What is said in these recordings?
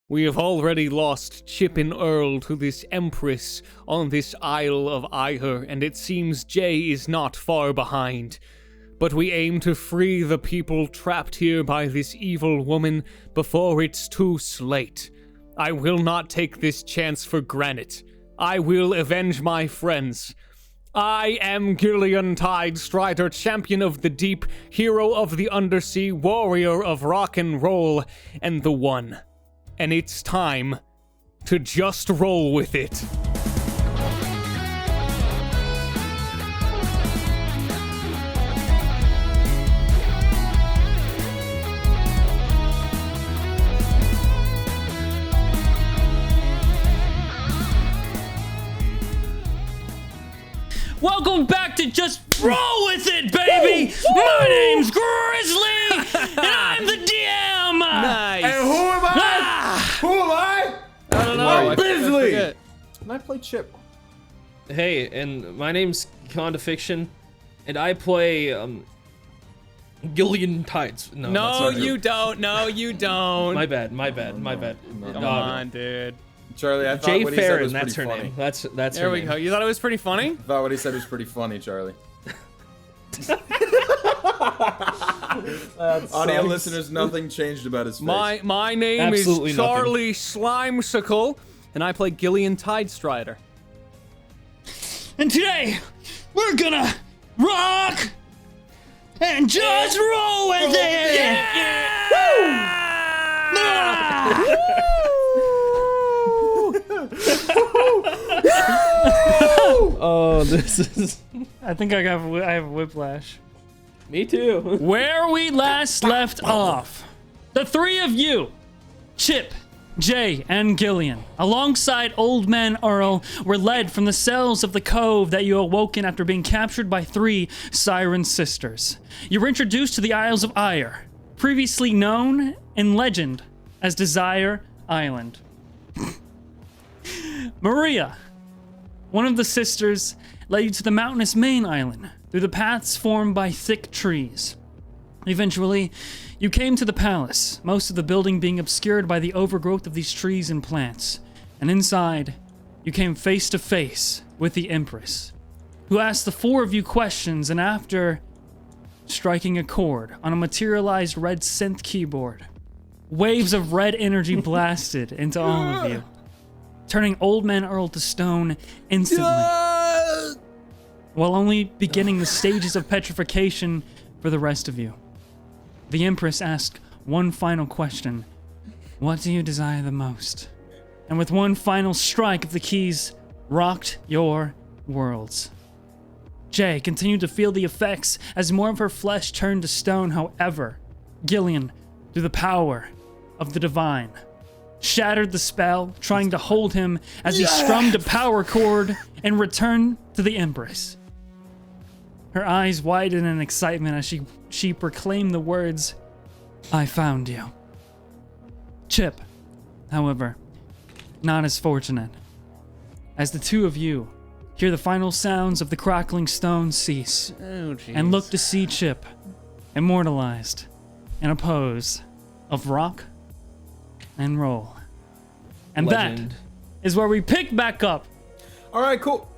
We have already lost Chip and Earl to this Empress on this Isle of Ire, and it seems Jay is not far behind. But we aim to free the people trapped here by this evil woman before it's too late. I will not take this chance for granted. I will avenge my friends. I am Gillian Tidestrider, champion of the deep, hero of the undersea, warrior of rock and roll, and the one. And it's time to just roll with it. Welcome back to Just Roll With It, baby! My name's Grizzly, and I'm the DM! Nice. And who am I? Who am I? I don't know. I'm I Bizly. forget. And I play Chip. Hey, and my name's Condifiction, and I play Gillian Tides. No, that's No, not you it. don't. No, you don't. My bad. Come on, dude. Charlie, I thought Jay what he said Farron, was that's pretty her funny. name. That's There her we name. go. You thought it was pretty funny? I thought what he said was pretty funny, Charlie. Audio listeners, nothing changed about his face. My name Absolutely is nothing. Charlie Slimecicle, and I play Gillian Tidestrider. And today, we're gonna rock and just roll with it! Oh, this is I think I have whiplash. me too. Where we last left off, the three of you, Chip, Jay, and Gillian, alongside Old Man Earl, were led from the cells of the cove that you awoken after being captured by three Siren sisters. You were introduced to the Isles of Ire, previously known in legend as Desire Island. Maria, one of the sisters, led you to the mountainous main island through the paths formed by thick trees. Eventually, you came to the palace, most of the building being obscured by the overgrowth of these trees and plants. And inside, you came face to face with the Empress, who asked the four of you questions, and after striking a chord on a materialized red synth keyboard, waves of red energy blasted into all of you, turning Old Man Earl to stone instantly, while only beginning the stages of petrification for the rest of you. The Empress asked one final question. What do you desire the most? And with one final strike of the keys, rocked your worlds. Jay continued to feel the effects as more of her flesh turned to stone. However, Gillian, through the power of the divine, shattered the spell, trying to hold him as he strummed a power chord and returned to the Empress. Her eyes widened in excitement as she proclaimed the words, "I found you." Chip, however, not as fortunate, as the two of you hear the final sounds of the crackling stones cease, and look to see Chip immortalized in a pose of rock and roll. And Legend. that is where we pick back up. All right, cool.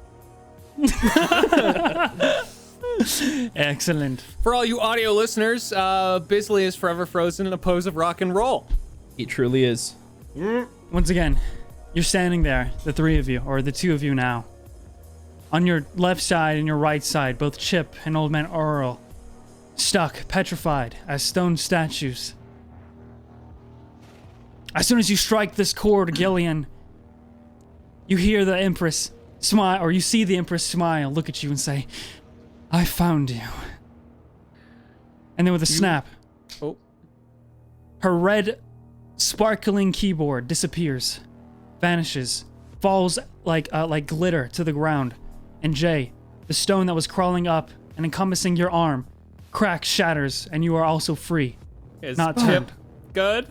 Excellent. For all you audio listeners, Bizly is forever frozen in a pose of rock and roll. It truly is. Once again, you're standing there, the three of you, or the two of you now. On your left side and your right side, both Chip and Old Man Earl, stuck, petrified, as stone statues. As soon as you strike this chord, Gillian, you hear the Empress smile, or you see the Empress smile, look at you and say, "I found you." And then with a snap, her red, sparkling keyboard disappears, vanishes, falls like glitter to the ground. And Jay, the stone that was crawling up and encompassing your arm, cracks, shatters, and you are also free. Is Not Chip good?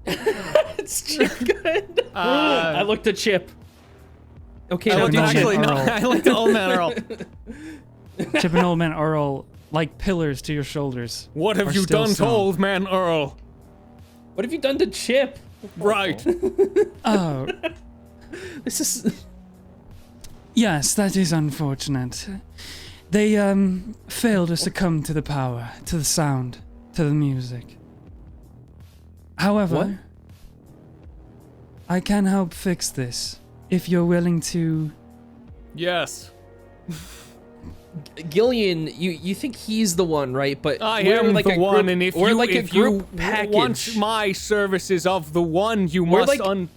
It's Chip good. I looked at Chip. Okay, I now looked do actually, Chip. no, I looked at Old Man Earl. Chip and Old Man Earl, like pillars to your shoulders. What are have you still done to stone. Old Man Earl? What have you done to Chip? Right. Oh, This is. yes, that is unfortunate. They, failed to succumb to the power, to the sound, to the music. However, What? I can help fix this if you're willing to. Yes. Gillian, you think he's the one, right? But I we're am like the a one, group, and if we're you, like if a group you package. want my services of the one, you We're must like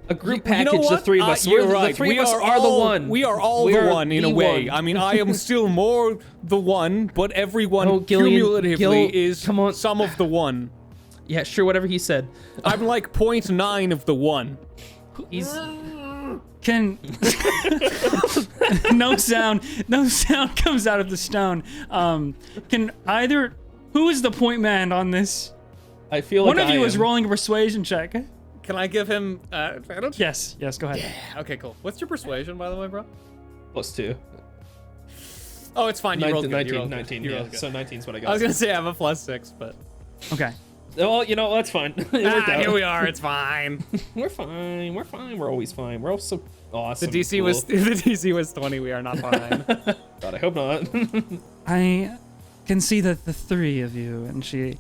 a group You know package, the what? three of us. You're The right. three We of us are all, the one. We are all We're the one in a the way. one. I mean, I am still more the one, but everyone Oh, Gillian, cumulatively Gil, is come on. some of the one. Yeah, sure, whatever he said. I'm like 0.9 of the one. He's Can no sound comes out of the stone. Can either who is the point man on this? I feel like One of you I is am. rolling a persuasion check. Can I give him advantage? Yes, go ahead. Okay, cool. What's your persuasion, by the way, bro? +2. Oh, it's fine. You rolled good. 19, You rolled 19, good. You yeah. rolled good. So 19's what I I got. was gonna say I have a +6, but Okay. Well, you know, that's fine. It worked out. here we are. It's fine. We're fine. We're fine. We're always fine. We're all so awesome. The DC cool. was the DC was 20. We are not fine. God, I hope not. I can see that the three of you, and she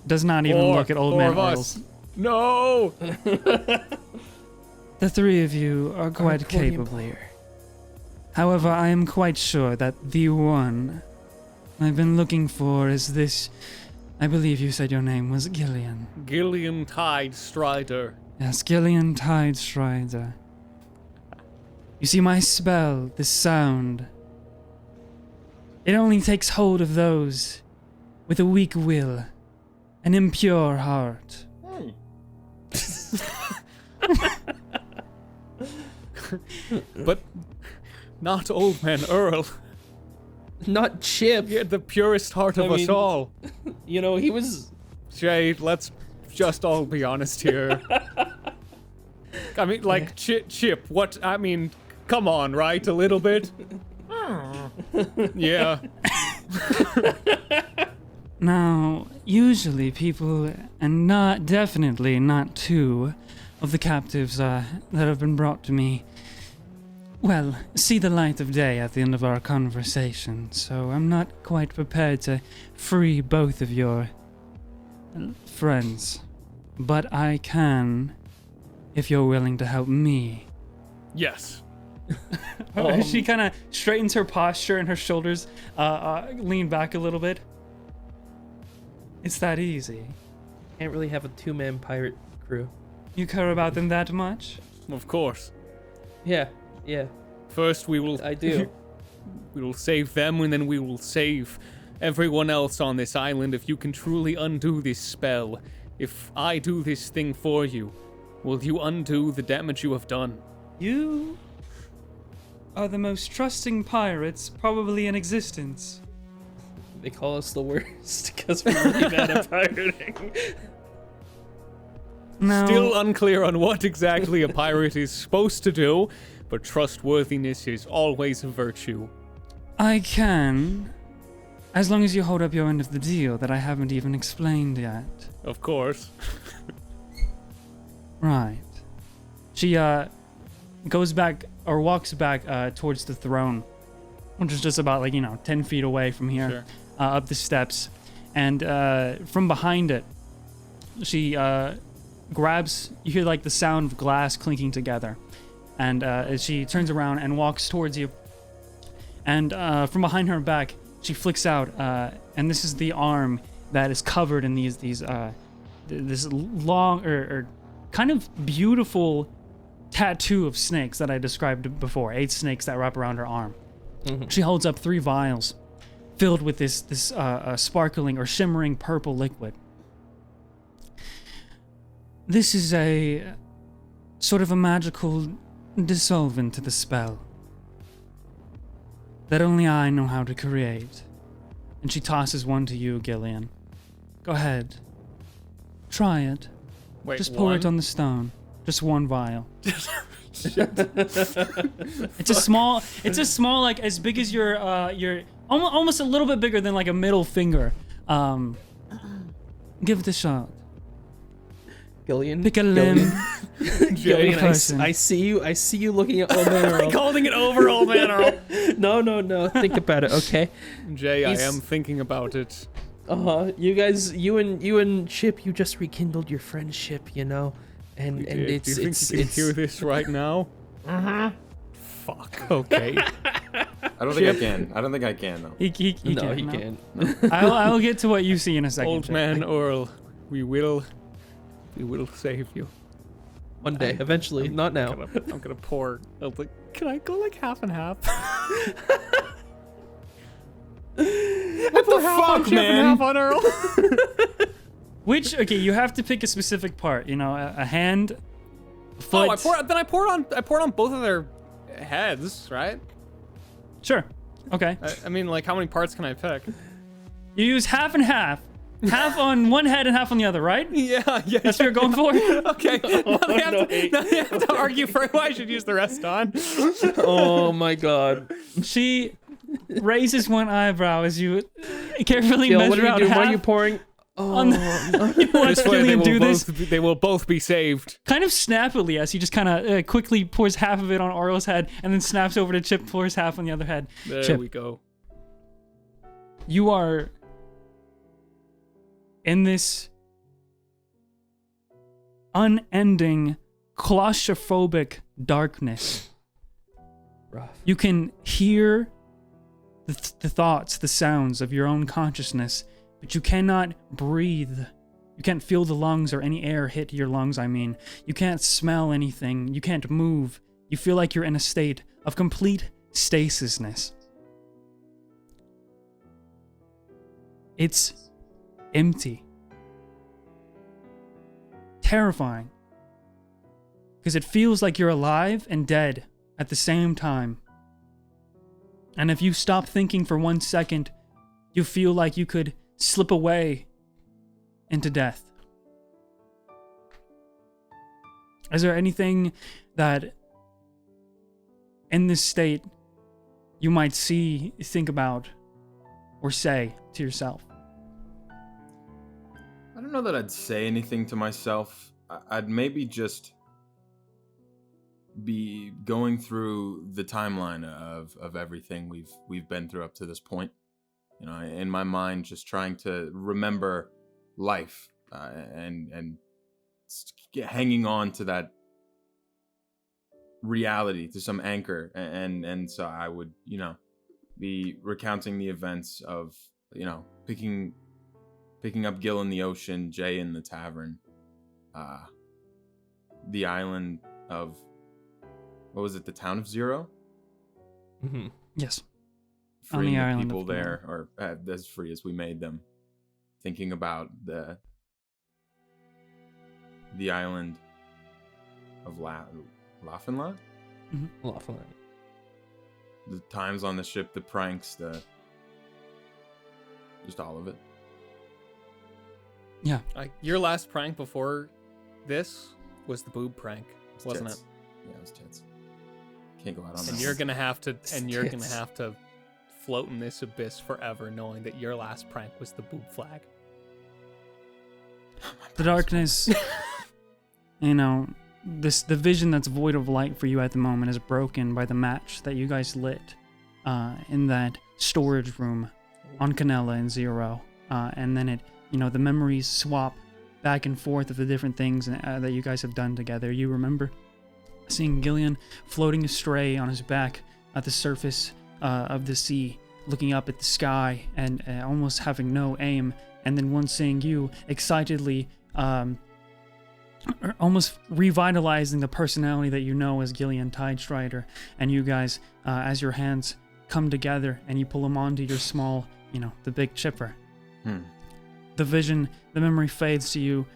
does not even Four. look at old Four man of us. Earls. No. The three of you are quite accordion capable. player. However, I am quite sure that the one I've been looking for is this. I believe you said your name was Gillian. Gillian Tide Strider. Yes, Gillian Tidestrider. You see, my spell, this sound, it only takes hold of those with a weak will, an impure heart. But not Old Man Earl. Not Chip. He had the purest heart of I us mean- all. You know, he was. Jade, let's just all be honest here. I mean, like, Chip, what? I mean, come on, right? A little bit? Yeah. Now, usually people, and definitely not two of the captives that have been brought to me, well, see the light of day at the end of our conversation, so I'm not quite prepared to free both of your friends. But I can, if you're willing to help me. Yes. She kind of straightens her posture and her shoulders lean back a little bit. It's that easy. Can't really have a two-man pirate crew. You care about them that much? Of course. Yeah. First, we will. I do. We will save them, and then we will save everyone else on this island. If you can truly undo this spell, if I do this thing for you, will you undo the damage you have done? You are the most trusting pirates probably in existence. They call us the worst because we're really bad at pirating. Now, Still unclear on what exactly a pirate is supposed to do, but trustworthiness is always a virtue. I can, as long as you hold up your end of the deal that I haven't even explained yet. Of course. Right. She goes back or walks back towards the throne, which is just about 10 feet away from here. Sure. Up the steps, and from behind it, she grabs. You hear the sound of glass clinking together, and as she turns around and walks towards you, and from behind her back, she flicks out, and this is the arm that is covered in this long or kind of beautiful tattoo of snakes that I described before. 8 snakes that wrap around her arm. Mm-hmm. She holds up 3 vials filled with this sparkling or shimmering purple liquid. This is a sort of a magical dissolvent to the spell that only I know how to create. And she tosses one to you, Gillian. Go ahead. Try it. Wait, Just pour it one? on the stone. Just 1 vial. It's a small, as big as your almost a little bit bigger than a middle finger. Give it a shot. Gillian. Pick a limb. Gillian, person. I see you looking at Old Man Earl. Calling it over, Old Man Earl. No. Think about it, okay? Jay, He's- I am thinking about it. You guys, you and Chip, you just rekindled your friendship, you know, and Do it's you think you can hear this right now? Fuck. Okay. I don't think I can. I don't think I can though. He no, he can't. can't. I'll get to what you see in a second. Old Chip. Man Earl, we will save you. One day, eventually, not now. I'm gonna pour. Can I go like half and half? What the fuck, Chip and man? half on Earl. Okay, you have to pick a specific part. You know, a hand, a foot. I poured on both of their heads, right? Sure. Okay. I mean, like, how many parts can I pick? You use half and half. Half on one head and half on the other, right? Yeah. That's what you're going for? Okay. Now they have to argue for who I should use the rest on. Oh my god. She raises one eyebrow as you carefully Gil, measure what are you out doing? half. What are you pouring? Oh, on you watch This way, Gillian do this they will both be saved. kind of snappily as he just kind of quickly pours half of it on Oriole's head and then snaps over to Chip, pours half on the other head. There Chip, we go. you are in this unending claustrophobic darkness. rough. You can hear the thoughts, the sounds of your own consciousness, but you cannot breathe. You can't feel the lungs or any air hit your lungs, I mean. You can't smell anything. You can't move. You feel like you're in a state of complete stasisness. It's empty. Terrifying. Because it feels like you're alive and dead at the same time. And if you stop thinking for 1 second, you feel like you could slip away into death. Is there anything that in this state you might see, think about, or say to yourself? I don't know that I'd say anything to myself. I'd maybe just be going through the timeline of everything we've been through up to this point. You know, in my mind, just trying to remember life and hanging on to that reality, to some anchor, and so I would, you know, be recounting the events of, you know, picking up Gil in the ocean, Jay in the tavern, the island of, what was it, the town of Zero? Mm-hmm. Yes. Freeing the the island people of there, or as free as we made them. Thinking about the island of Laugh-n-Laugh? Lawfully. The times on the ship, the pranks, just all of it. Yeah. Your last prank before this was the boob prank, wasn't Tits. it? Yeah, it was tits. Can't go out on And that you're one. gonna have to, and you're gonna Tits. have to float in this abyss forever, knowing that your last prank was the boob flag. The darkness, you know, the vision that's void of light for you at the moment is broken by the match that you guys lit in that storage room on Canella and Zero. And then the memories swap back and forth of the different things that you guys have done together. You remember seeing Gillian floating astray on his back at the surface of the sea, looking up at the sky and almost having no aim, and then once seeing you excitedly almost revitalizing the personality that you know as Gillian Tidestrider, and you guys, as your hands come together and you pull them onto your small, the big chipper. The vision, the memory fades to you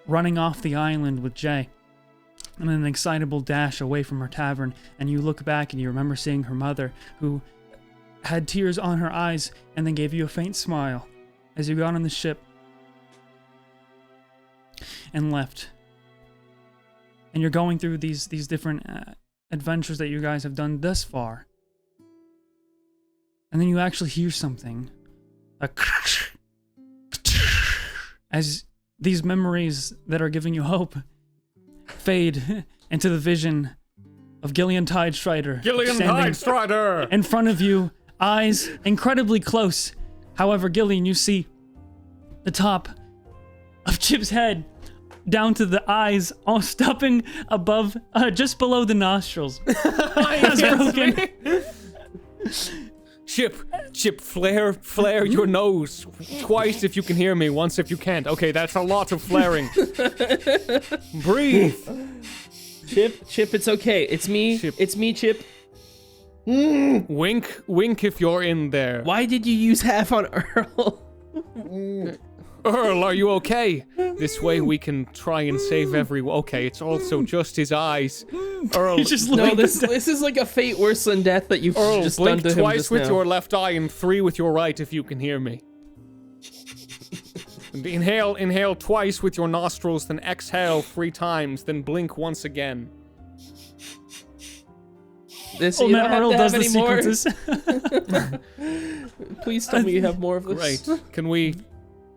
running off the island with Jay, and an excitable dash away from her tavern, and you look back and you remember seeing her mother, who had tears on her eyes and then gave you a faint smile as you got on the ship and left. And you're going through these different adventures that you guys have done thus far. And then you actually hear something. As these memories that are giving you hope fade into the vision of Gillian Tidestrider. Gillian standing Tidestrider! in front of you, eyes incredibly close. However, Gillian, you see the top of Chip's head down to the eyes, all stopping above, just below the nostrils. Has broken. Chip, flare your nose. Twice if you can hear me, once if you can't. Okay, that's a lot of flaring. Breathe. Chip, it's okay. It's me. Chip. It's me, Chip. Wink if you're in there. Why did you use half on Earl? Earl, are you okay? This way we can try and save everyone. Okay, it's also just his eyes. Earl, just No, like this is like a fate worse than death that you've Earl, just done blink to him twice just with now. your left eye and 3 with your right if you can hear me. Inhale twice with your nostrils, then exhale 3 times, then blink once again. This, Oh you man, don't Earl have to does have the any more. sequences. Please tell me you have more of this. Right. Can we...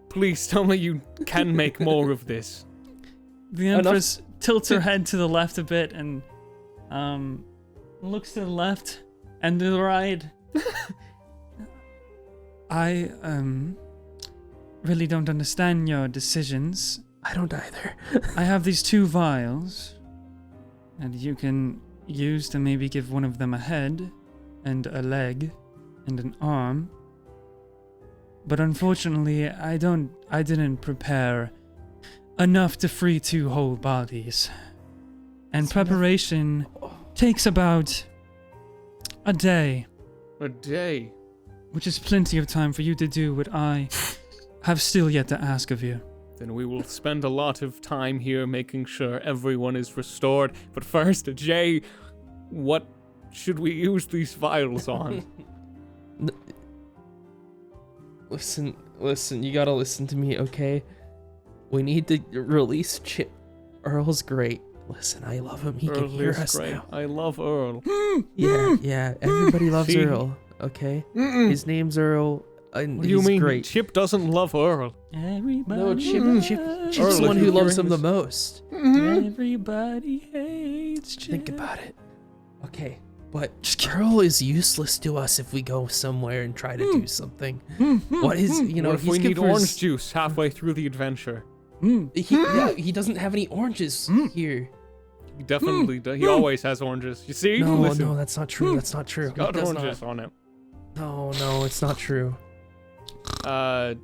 Please tell me you can make more of this. The Empress tilts her head to the left a bit and looks to the left and to the right. I really don't understand your decisions. I don't either. I have these 2 vials, and you can use to maybe give one of them a head, and a leg, and an arm. But unfortunately, I didn't prepare enough to free 2 whole bodies. And preparation takes about a day, A day. which is plenty of time for you to do what I have still yet to ask of you. Then we will spend a lot of time here making sure everyone is restored. But first, Jay, what should we use these vials on? Listen, you gotta listen to me, okay? We need to release Chip. Earl's great. Listen, I love him. He can Earl hear is us great. now. I love Earl. Yeah, everybody loves See? Earl, okay? His name's Earl, and What do you he's mean? great. Chip doesn't love Earl. Everybody No, Chip's Earl, the one if who you're loves hearing him the this- most. Everybody hates Chip. Think about it. Okay, but Earl is useless to us if we go somewhere and try to do something. What is, you know, What if he's we good need for his- orange juice halfway through the adventure? He doesn't have any oranges here. He definitely does. He always has oranges. You see? No, Listen, no, that's not true. That's not true. got He does oranges not. on him. No, it's not true. I.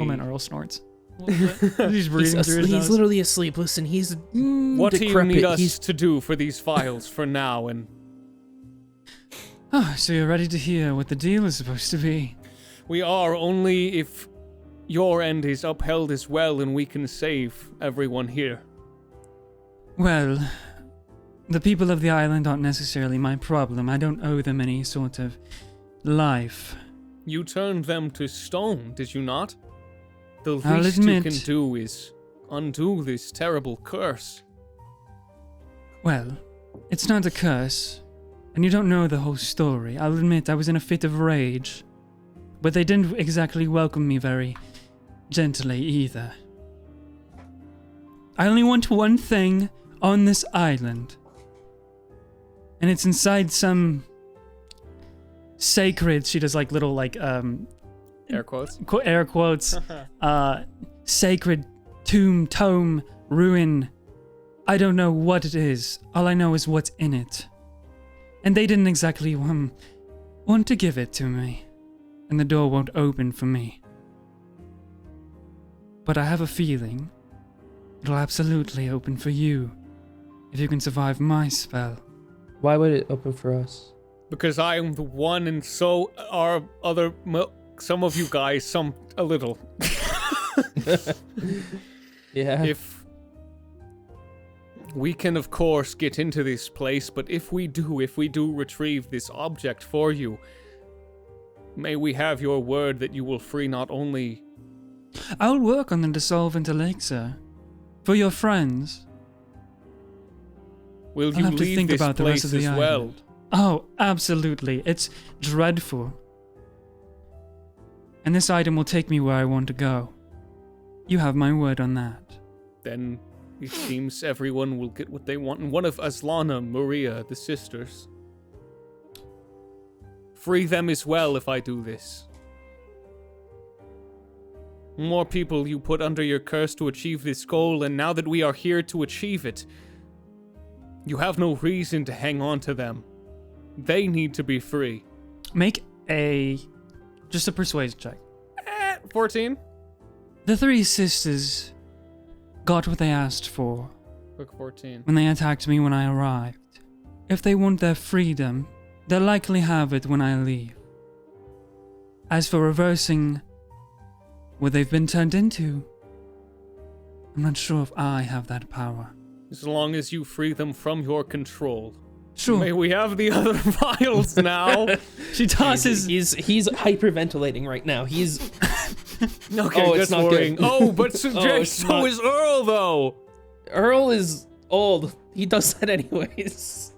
Oh man, Earl snorts. He's breathing through his He's nose. literally asleep. Listen, he's What do you decrepit. need us He's to do for these files for now? And Oh, so you're ready to hear what the deal is supposed to be. we are only if your end is upheld as well, and we can save everyone here. Well, the people of the island aren't necessarily my problem. I don't owe them any sort of life. You turned them to stone, did you not? The I'll least you admit- can do is undo this terrible curse. Well, it's not a curse, and you don't know the whole story. I'll admit I was in a fit of rage, but they didn't exactly welcome me very gently either. I only want one thing on this island, and it's inside some sacred, she does like little like Air quotes. air quotes, sacred tome, ruin. I don't know what it is. All I know is what's in it. And they didn't exactly want to give it to me. And the door won't open for me. But I have a feeling it'll absolutely open for you if you can survive my spell. Why would it open for us? Because I am the one, and so are some of you guys, a little. Yeah. If we can, of course, get into this place, but if we do retrieve this object for you, may we have your word that you will free not only... I'll work on the dissolvent elixir. For your friends. Will I'll you have to leave think this about the place rest of the as well? island. Oh, absolutely. It's dreadful. And this item will take me where I want to go. You have my word on that. Then it seems everyone will get what they want. And one of Aslana, Maria, the sisters. Free them as well if I do this. More people you put under your curse to achieve this goal, and now that we are here to achieve it, you have no reason to hang on to them. They need to be free. Make just a persuasion check. 14. The three sisters got what they asked for Quick 14. when they attacked me when I arrived. If they want their freedom, they'll likely have it when I leave. As for reversing what they've been turned into, I'm not sure if I have that power. As long as you free them from your control. Sure. May we have the other vials now? She tosses. He's hyperventilating right now. He's Okay, it's that's not worrying. good. Oh, but so, it's so not- is Earl, though. Earl is old. He does that anyways.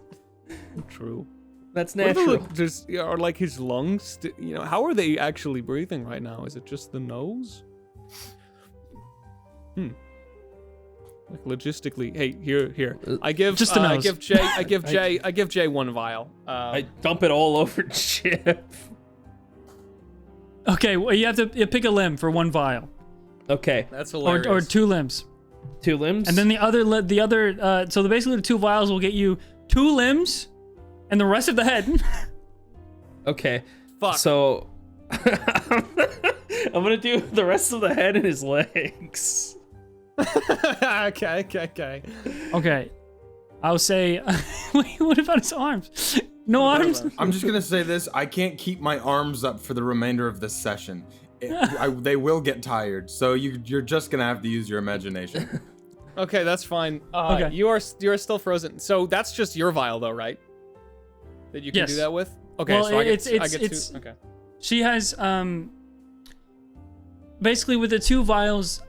True. That's What are natural. are like his lungs? How are they actually breathing right now? Is it just the nose? Like logistically, hey, here. I give Just the nose. I give Jay one vial. I dump it all over Chip. Okay, well, you have to pick a limb for one vial, Okay, That's hilarious. or two limbs, 2 limbs. and then so basically the 2 vials will get you 2 limbs, and the rest of the head. Okay. Fuck. So I'm gonna do the rest of the head and his legs. okay. Okay, I'll say. Wait, what about his arms? No arms. I'm just gonna say this: I can't keep my arms up for the remainder of this session. They will get tired, so you're just gonna have to use your imagination. Okay, that's fine. Okay. You're still frozen. So that's just your vial, though, right? That you can Yes. do that with. Okay, Well, so I get it's- 2. Okay. She has basically with the 2 vials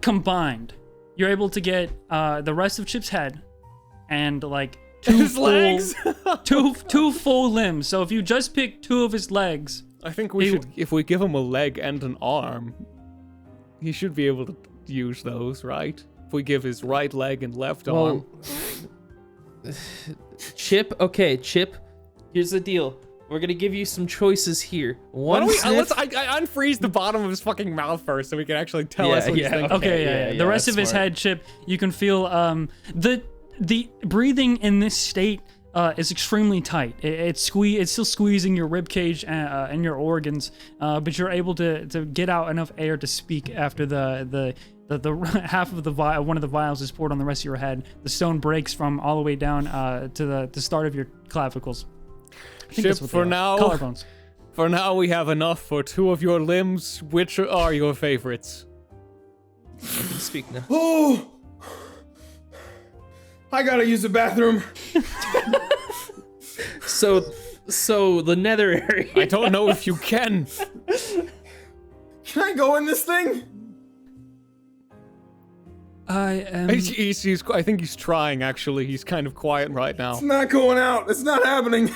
combined, you're able to get the rest of Chip's head and like 2 His full, legs. two full limbs. So if you just pick 2 of his legs, I think we should, if we give him a leg and an arm, he should be able to use those, right? If we give his right leg and left arm. Chip. Okay, Chip. Here's the deal. We're gonna give you some choices here. Why One don't we, sniff. I unfreeze the bottom of his fucking mouth first so we can actually tell Yeah, us what he's yeah, thinking. okay, yeah. The rest that's of his smart. head, Chip, you can feel the breathing in this state is extremely tight. It's still squeezing your rib cage and your organs, but you're able to get out enough air to speak after the half of the vial, one of the vials is poured on the rest of your head. The stone breaks from all the way down to the start of your clavicles. I think Chip, that's what they for are. now, Collarbones. For now, we have enough for 2 of your limbs. Which are your favorites? Speak now. Oh, I gotta use the bathroom. So the nether area. I don't know if you can. Can I go in this thing? I am. I think he's trying, actually. He's kind of quiet right now. It's not going out. It's not happening.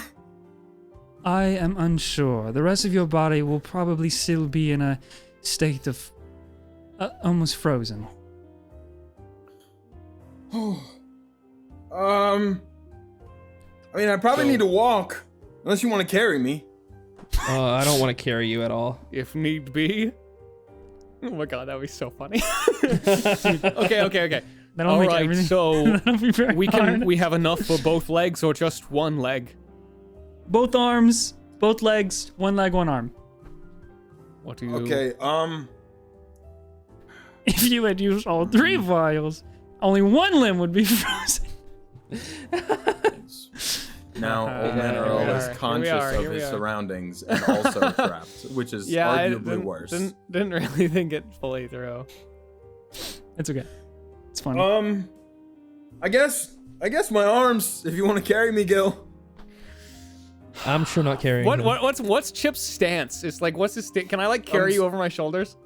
I am unsure. The rest of your body will probably still be in a state of almost frozen. Oh. I mean, I probably need to walk, unless you want to carry me. I don't want to carry you at all. If need be. Oh my god, that would be so funny. Okay. That'll All make right, everything. so That'll be very hard. we have enough for both legs or just one leg? Both arms, both legs, one leg, one arm. What do you? Okay, If you had used all 3 vials, only one limb would be frozen. now old man here Earl we is are, conscious here of we his are. surroundings and also trapped, which is Yeah, I arguably worse. Didn't really think it fully through. It's okay. It's funny. I guess my arms, if you want to carry me, Gil. I'm sure not carrying. him. What's Chip's stance? It's like, what's his stance? Can I like carry you over my shoulders?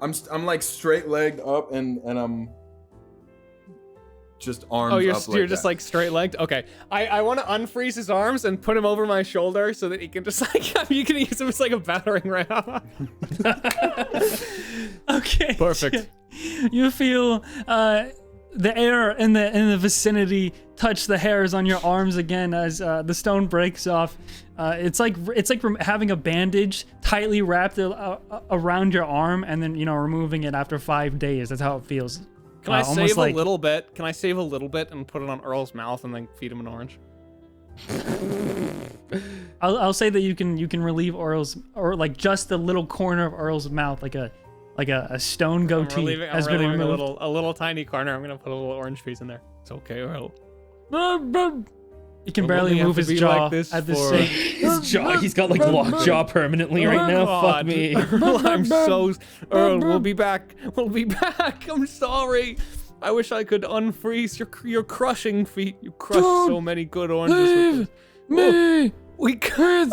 I'm like straight legged up and I'm just arms Oh, you're up like just that. like straight legged. Okay, I want to unfreeze his arms and put him over my shoulder so that he can just like you can use him as like a battering ram. Okay. Perfect. You feel the air in the vicinity touch the hairs on your arms again as the stone breaks off. It's like having a bandage tightly wrapped around your arm and then removing it after 5 days. That's how it feels. Can I almost save a little bit? Can I save a little bit and put it on Earl's mouth and then feed him an orange? I'll say that you can relieve Earl's, or like just the little corner of Earl's mouth, like a stone goatee has been removed. a little tiny corner. I'm gonna put a little orange piece in there. It's okay, Earl. He can We'll barely only have move to his be jaw like this at the for- same. His jaw, he's got like locked jaw permanently right now. Fuck God. me. Earl, I'm so. Earl, we'll be back. We'll be back. I'm sorry. I wish I could unfreeze your crushing feet. You crushed so many good oranges. Me. We can't.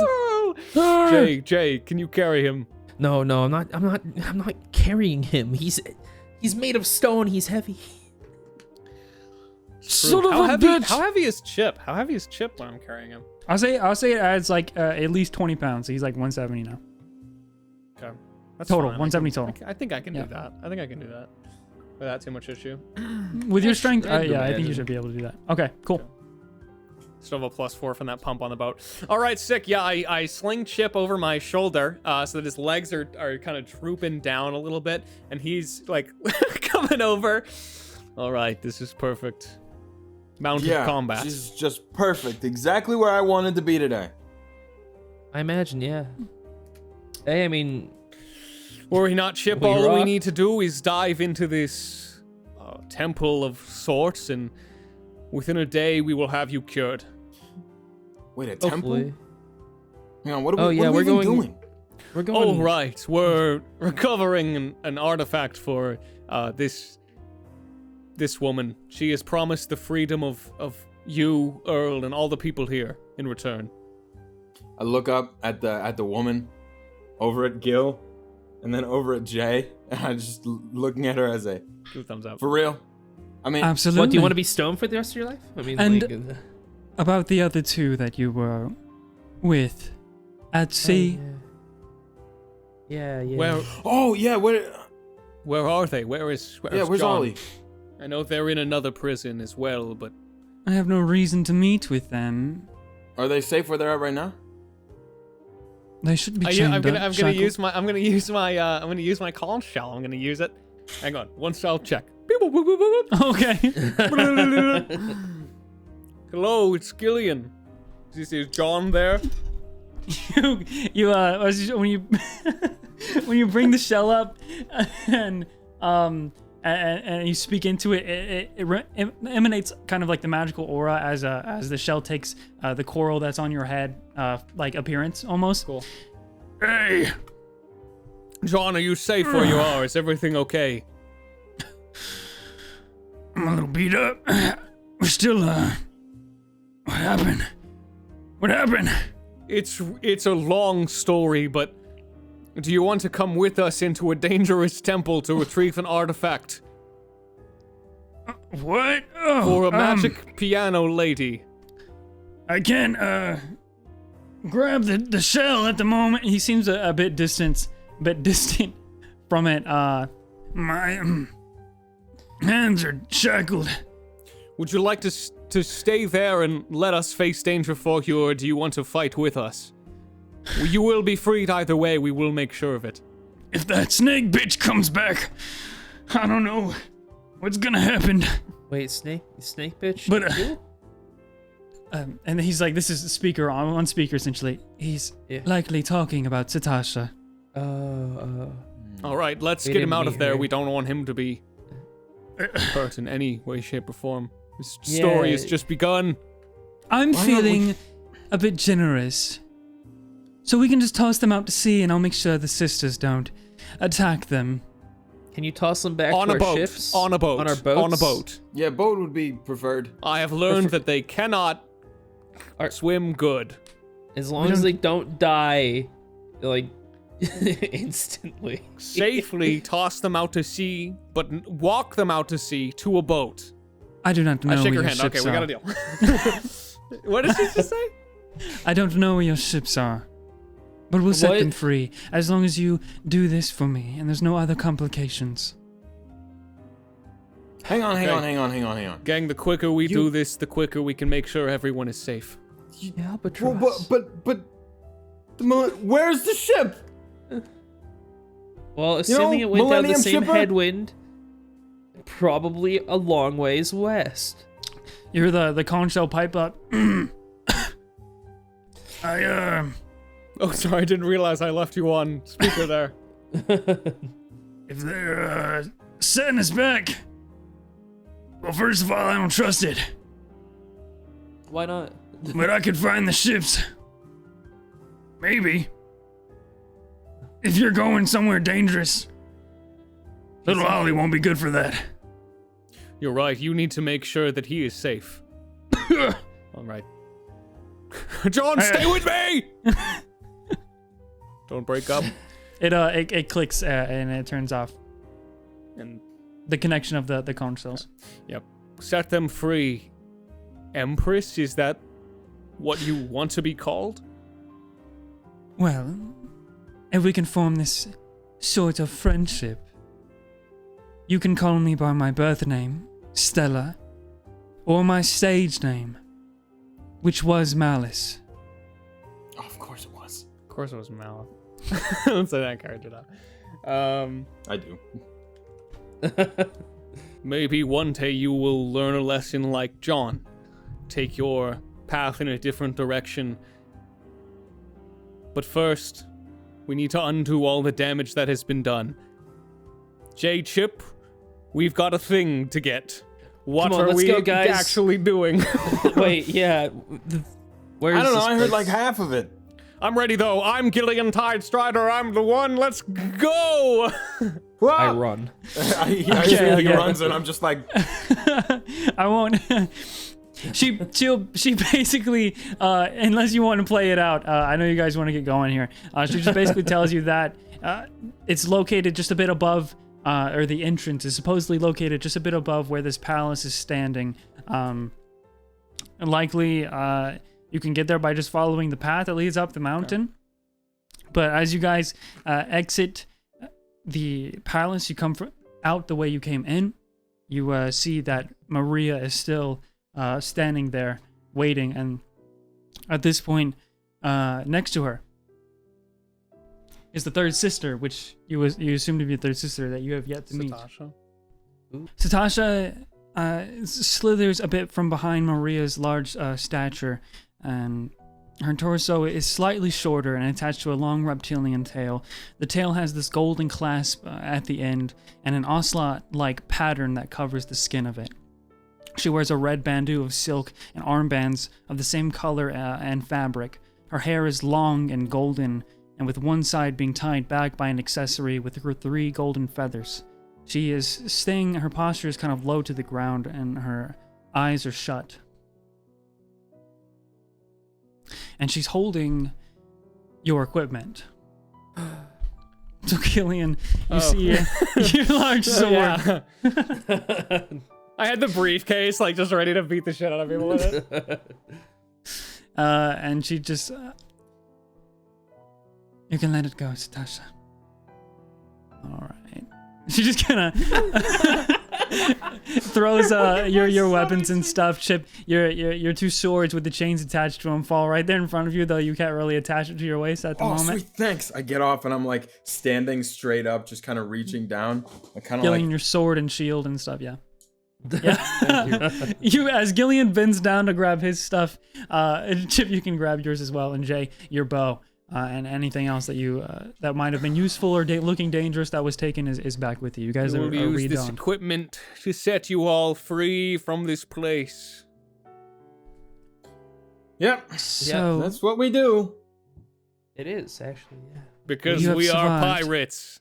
Jay, can you carry him? No, I'm not carrying him. He's made of stone. He's heavy. Son of How a heavy? bitch. How heavy is Chip? How heavy is Chip when I'm carrying him? I'll say it adds like at least 20 pounds. So he's like 170 now. Okay. That's Total, fine. 170 total. I think I can Yeah. do that. I think I can do that without too much issue. With your strength, I'd yeah, I think you imagine. should be able to do that. Okay, cool. Still have a +4 from that pump on the boat. All right, sick. Yeah, I sling Chip over my shoulder so that his legs are kind of drooping down a little bit, and he's like coming over. All right, this is perfect. Mounted combat. This is just perfect. Exactly where I wanted to be today. I imagine, yeah. Hey, I mean, Worry not, Chip. We All we rock. need to do is dive into this temple of sorts, and within a day we will have you cured. Wait, a temple? hopefully. Hang on, what Oh, are we, yeah, what are we we're even going- doing? We're going. Oh, right. We're recovering an artifact for this woman. She has promised the freedom of you, Earl, and all the people here in return. I look up at the woman, over at Gil, and then over at Jay, and I'm just looking at her as a, Give a thumbs up. for real? I mean, Absolutely. What, do you want to be stoned for the rest of your life? I mean, And- like, About the other two that you were with at sea. Yeah. oh yeah, Where are they? where's where's John? Ollie? I know they're in another prison as well, but I have no reason to meet with them. Are they safe where they're at right now? They should be yeah, chained I'm gonna up, use my conch shell. I'm gonna use it. Hang on, one shell check. Beep, boop, boop, boop, boop. Okay. Hello, it's Gillian. Is John there? when you when you bring the shell up and you speak into it, it emanates kind of like the magical aura as the shell takes the coral that's on your head like appearance almost. Cool. Hey, John, are you safe where you are? Is everything okay? I'm a little beat up. We're still what happened? What happened? It's a long story, but do you want to come with us into a dangerous temple to retrieve an artifact What? Oh, for a magic piano lady? I can't grab the shell at the moment. He seems a bit distant from it. My hands are shackled. Would you like to stay there and let us face danger for you, or do you want to fight with us? You will be freed either way. We will make sure of it. If that snake bitch comes back, I don't know what's gonna happen. Wait, snake bitch. But and he's like, this is the speaker on speaker essentially. He's likely talking about Satasha. All right, let's We get him didn't out of meet there. her. We don't want him to be hurt in any way, shape, or form. This story has just begun. I'm Why not feeling a bit generous. So we can just toss them out to sea and I'll make sure the sisters don't attack them. Can you toss them back On to a our boat. ships? On a boat. On our boats? On a boat. Yeah, boat would be preferred. I have learned that they cannot swim good. As long as they don't die, like, instantly. Safely toss them out to sea, but walk them out to sea to a boat. I do not know I shake where her your hand. Okay, ships we got are. a deal. What did she just say? I don't know where your ships are, but we'll set them free as long as you do this for me, and there's no other complications. Hang on. Gang, the quicker we do this, the quicker we can make sure everyone is safe. Yeah, but where's the ship? Well, assuming it went down the Millennium same Shipper? headwind, probably a long ways west. You hear the conch shell pipe up. Oh, sorry, I didn't realize I left you on speaker there. If they're setting us back, well, first of all, I don't trust it. Why not? But I could find the ships. Maybe. If you're going somewhere dangerous, little Ollie won't be good for that. You're right, you need to make sure that he is safe. All right. John, stay with me! Don't break up. It clicks and it turns off. And The connection of the conch shells. yep. Set them free. Empress, is that what you want to be called? Well, if we can form this sort of friendship, you can call me by my birth name, Stella, or my stage name, which was Malice. Oh, of course it was. Of course it was Malith. Don't say that character now. I do. Maybe one day you will learn a lesson like John. Take your path in a different direction. But first, we need to undo all the damage that has been done. J-Chip, we've got a thing to get. What Come on, are let's we go, guys. actually doing? Wait, yeah. Where is I don't know. this I heard place? like half of it. I'm ready though. I'm Gillian Tidestrider. I'm the one. Let's go! I run. He runs and I'm just like, I won't. She basically, unless you want to play it out, I know you guys want to get going here. She just basically tells you that it's located just a bit above, or the entrance is supposedly located just a bit above where this palace is standing. Likely, you can get there by just following the path that leads up the mountain. But as you guys exit the palace, you come out the way you came in. You see that Maria is still standing there waiting, and at this point, next to her is the third sister, which you assume to be the third sister that you have yet to meet. Satasha slithers a bit from behind Maria's large stature, and her torso is slightly shorter and attached to a long reptilian tail. The tail has this golden clasp at the end and an ocelot-like pattern that covers the skin of it. She wears a red bandeau of silk and armbands of the same color and fabric. Her hair is long and golden, and with one side being tied back by an accessory with her 3 golden feathers. She is staying, her posture is kind of low to the ground, and her eyes are shut. And she's holding your equipment. So, Killian, you see your large sword. Yeah. I had the briefcase, like, just ready to beat the shit out of people with it. And she just... you can let it go, Satasha. Alright. She just kind of throws your weapons and stuff. Chip, your 2 swords with the chains attached to them fall right there in front of you, though you can't really attach it to your waist at the moment. sweet, thanks. I get off and I'm like standing straight up, just kind of reaching down. I kind of Gillian, like... your sword and shield and stuff, yeah. Yeah. You, as Gillian bends down to grab his stuff, Chip, you can grab yours as well, and Jay, your bow. And anything else that you that might have been useful or looking dangerous that was taken is back with you. You guys We'll are use this redone. equipment to set you all free from this place. Yep. So That's what we do. It is, actually, yeah. Because You have we are survived. pirates.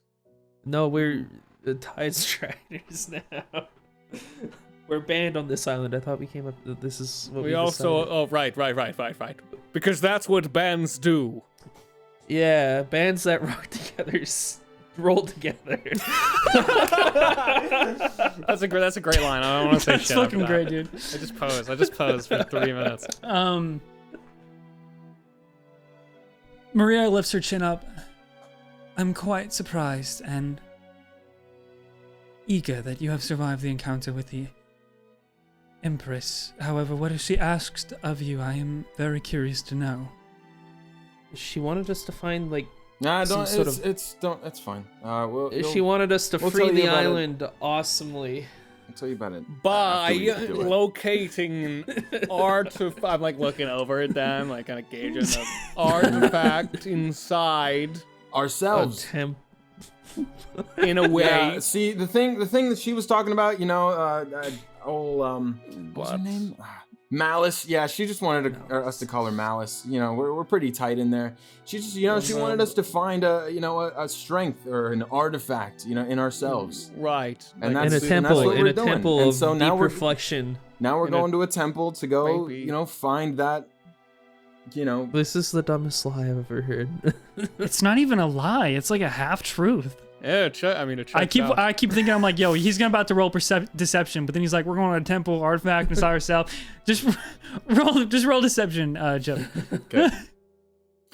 No, we're the Tide Striders now. We're banned on this island. I thought we came up. This is what we also... decided. Oh, right. Because that's what bands do. Yeah, bands that rock together roll together. That's a great line. I don't want to say That's shit. fucking after great, that. dude. I just posed for 3 minutes. Maria lifts her chin up. I'm quite surprised and eager that you have survived the encounter with the Empress. However, what she asked of you, I am very curious to know. She wanted us to find like. Nah, Some don't. sort It's don't. It's fine. She wanted us to we'll free tell you the about it. island awesomely. I'll tell you about it. By after we do it. locating an artifact. I'm like looking over at them, like kind of gauging the artifact inside Ourselves. in a way. Yeah, see, the thing that she was talking about, what's her name? Malice. Yeah, she just wanted us to call her Malice. You know, we're pretty tight in there. She just, she wanted us to find a strength or an artifact, in ourselves. Right. And Like, that's In a and that's temple, what in we're a doing. temple And of so now deep we're reflection. now we're in a- going to a temple to go, Maybe. find that, This is the dumbest lie I've ever heard. It's not even a lie. It's like a half truth. yeah, it checks out. I keep thinking, I'm like, yo, he's about to roll deception, but then he's like, we're going to a temple artifact inside ourselves. Just roll deception, Joe. Okay.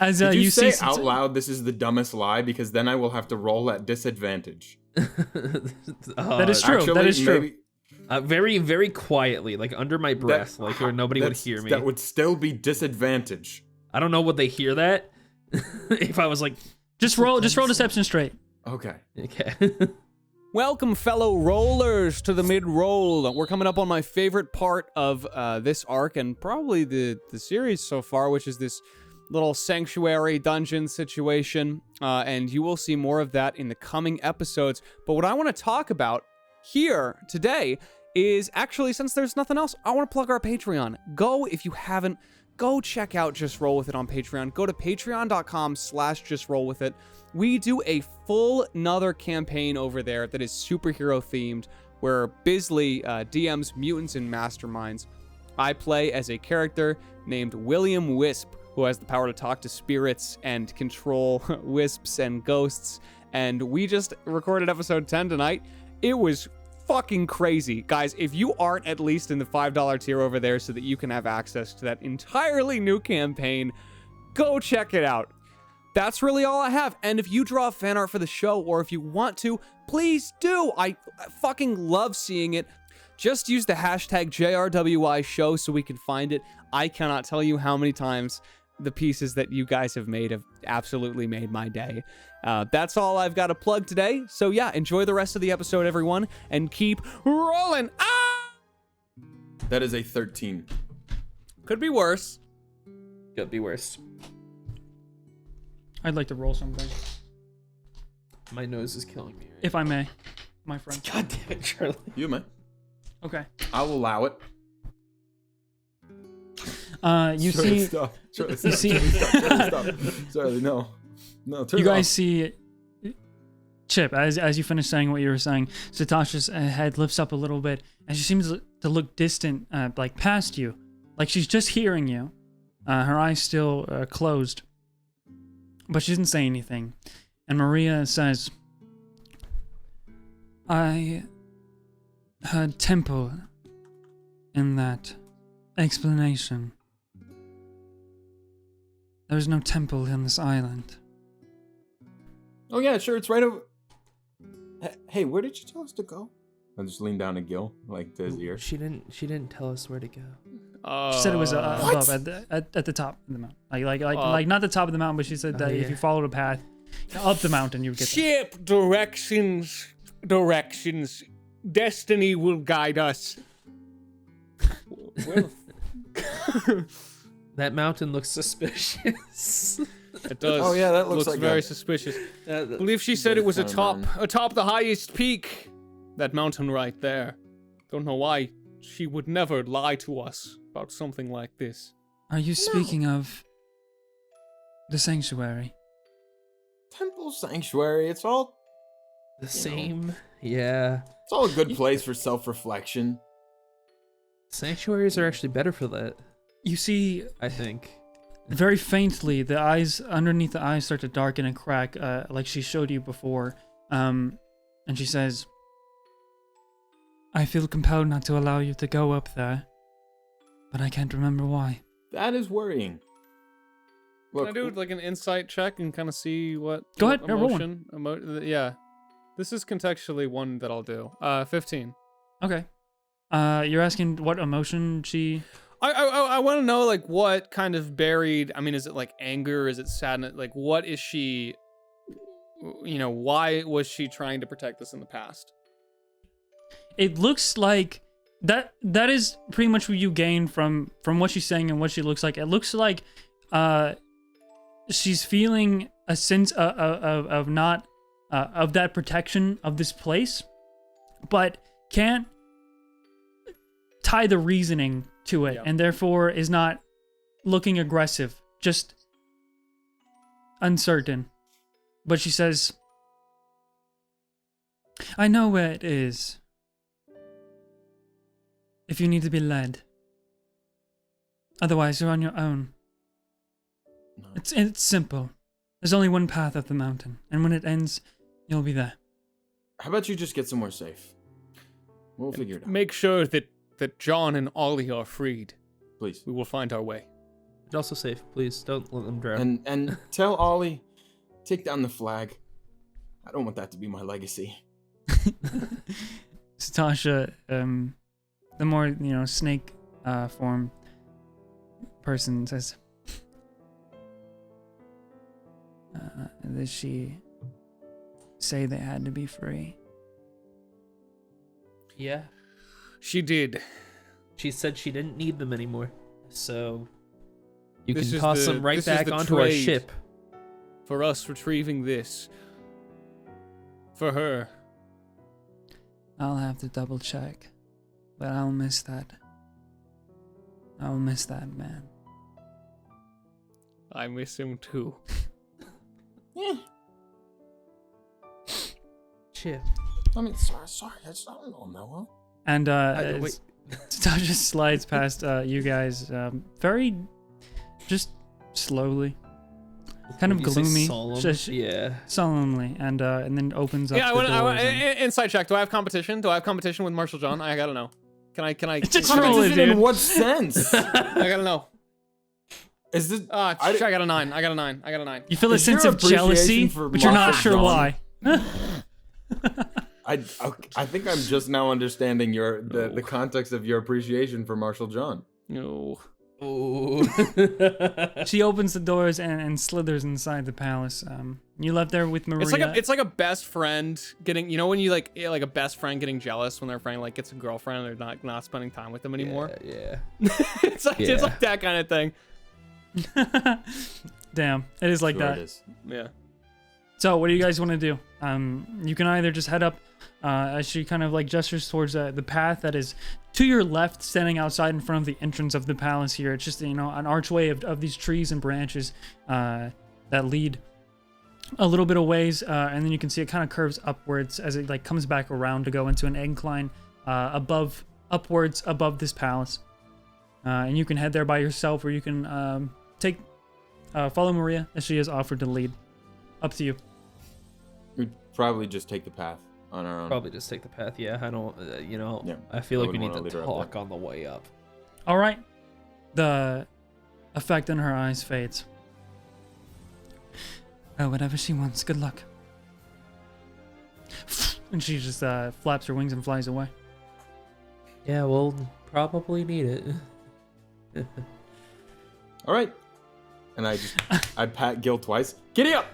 As Did you see say out loud this is the dumbest lie? Because then I will have to roll at disadvantage. That is true. Actually, that is true. maybe Very, very quietly, like under my breath, like where nobody would hear me. That would still be disadvantage. I don't know, would they hear that? If I was like, Just roll deception straight. Okay. okay. Welcome, fellow rollers, to the mid-roll. We're coming up on my favorite part of this arc and probably the series so far, which is this little sanctuary dungeon situation. And you will see more of that in the coming episodes. But what I want to talk about here today is actually, since there's nothing else, I want to plug our Patreon. Go, if you haven't, go check out Just Roll With It on Patreon. Go to patreon.com/justrollwithit. We do a full another campaign over there that is superhero themed, where Bizly DMs mutants and masterminds. I play as a character named William Wisp, who has the power to talk to spirits and control wisps and ghosts. And we just recorded episode 10 tonight. It was fucking crazy. Guys, if you aren't at least in the $5 tier over there so that you can have access to that entirely new campaign, go check it out. That's really all I have. And if you draw fan art for the show, or if you want to, please do. I fucking love seeing it. Just use the hashtag JRWI show so we can find it. I cannot tell you how many times the pieces that you guys have made have absolutely made my day. That's all I've got to plug today. So yeah, enjoy the rest of the episode, everyone, and keep rolling. Ah! That is a 13. Could be worse. Could be worse. I'd like to roll something, My nose is killing me. Right? if I may, my friend. God damn it, Charlie. You man. Okay. I'll allow it. You Charlie, see, stop. Charlie, you stop. see, Charlie, stop. Charlie, no. Turn you it guys off. see Chip, as you finish saying what you were saying, Satasha's head lifts up a little bit, and she seems to look distant, like past you, like she's just hearing you. Her eyes still closed, but she doesn't say anything. And Maria says, I heard temple in that explanation. There is no temple in this island. Oh yeah, sure. It's right over. Hey, where did you tell us to go? I just lean down to Gil, like to his ear. She didn't tell us where to go. She said it was above, What? at the top of the mountain. Like not the top of the mountain, but she said that if you followed a path up the mountain, you would get there. Ship directions. Destiny will guide us. Well, That mountain looks suspicious. it does. Oh, yeah, that looks like very a- suspicious. I believe she said it was atop the highest peak. That mountain right there. Don't know why she would never lie to us about something like this. Are you speaking of the sanctuary? Temple sanctuary. It's all The same. Yeah. it's all a good place for self-reflection. Sanctuaries are actually better for that, You see, I think. very faintly, the eyes underneath the eyes start to darken and crack, like she showed you before. And she says, I feel compelled not to allow you to go up there, but I can't remember why. That is worrying. Can I do like an insight check and kind of see what? Go what ahead, roll one. Yeah, this is contextually one that I'll do. 15. Okay. You're asking what emotion she... I want to know like what kind of buried. I mean, is it like anger? Is it sadness? Like what is she? You know, why was she trying to protect us in the past? It looks like that is pretty much what you gain from what she's saying and what she looks like. It looks like she's feeling a sense of not of that protection of this place, but can't tie the reasoning to it, and therefore is not looking aggressive, just uncertain. But she says, I know where it is. If you need to be led. Otherwise, you're on your own. No. It's simple. There's only one path up the mountain, and when it ends, you'll be there. How about you just get somewhere safe? We'll figure it out. Make sure that John and Ollie are freed. Please. We will find our way. But also safe, please. Don't let them drown. And tell Ollie, take down the flag. I don't want that to be my legacy. Satasha, the more, snake form person says, did she say they had to be free? Yeah. She did. She said she didn't need them anymore. So you This can is toss the- them right this is back the onto our trade. ship. For us retrieving this. For her. I'll have to double check, but I'll miss that. I'll miss that man. I miss him too. Chip. I mean, sorry. I don't know, Noah. And wait. Satasha slides past you guys very, just slowly. Kind of Would you say gloomy, solemn? just Yeah. solemnly, and then opens up Yeah, the doors. insight check. Do I have competition? Do I have competition with Marshall John? I gotta know. Can I? Just roll it, Competition dude. in what sense? I gotta know. Is this? I got a 9. I got a 9. You feel a Is sense your of jealousy, appreciation for but you're not Marshall sure John- why. I think I'm just now understanding the context of your appreciation for Marshall John. No. Ooh. She opens the doors and slithers inside the palace. You left there with Maria. It's like a best friend getting, when you like a best friend getting jealous when their friend like gets a girlfriend and they're not spending time with them anymore. Yeah. it's like that kind of thing. Damn, it is like Sure that. it is. Yeah. So what do you guys want to do? You can either just head up as she kind of like gestures towards the path that is to your left, standing outside in front of the entrance of the palace here. It's just, an archway of these trees and branches that lead a little bit of ways, and then you can see it kind of curves upwards as it like comes back around to go into an incline upwards above this palace. And you can head there by yourself, or you can follow Maria as she has offered to lead. Up to you. We'd probably just take the path on our own. Probably just take the path. Yeah, I don't, Yeah, I feel I like we wouldn't need wanna to lead her up talk there. on the way up. All right. The effect in her eyes fades. Oh, whatever she wants. Good luck. And she just flaps her wings and flies away. Yeah, we'll probably need it. All right. And I pat Gil twice. Giddy up!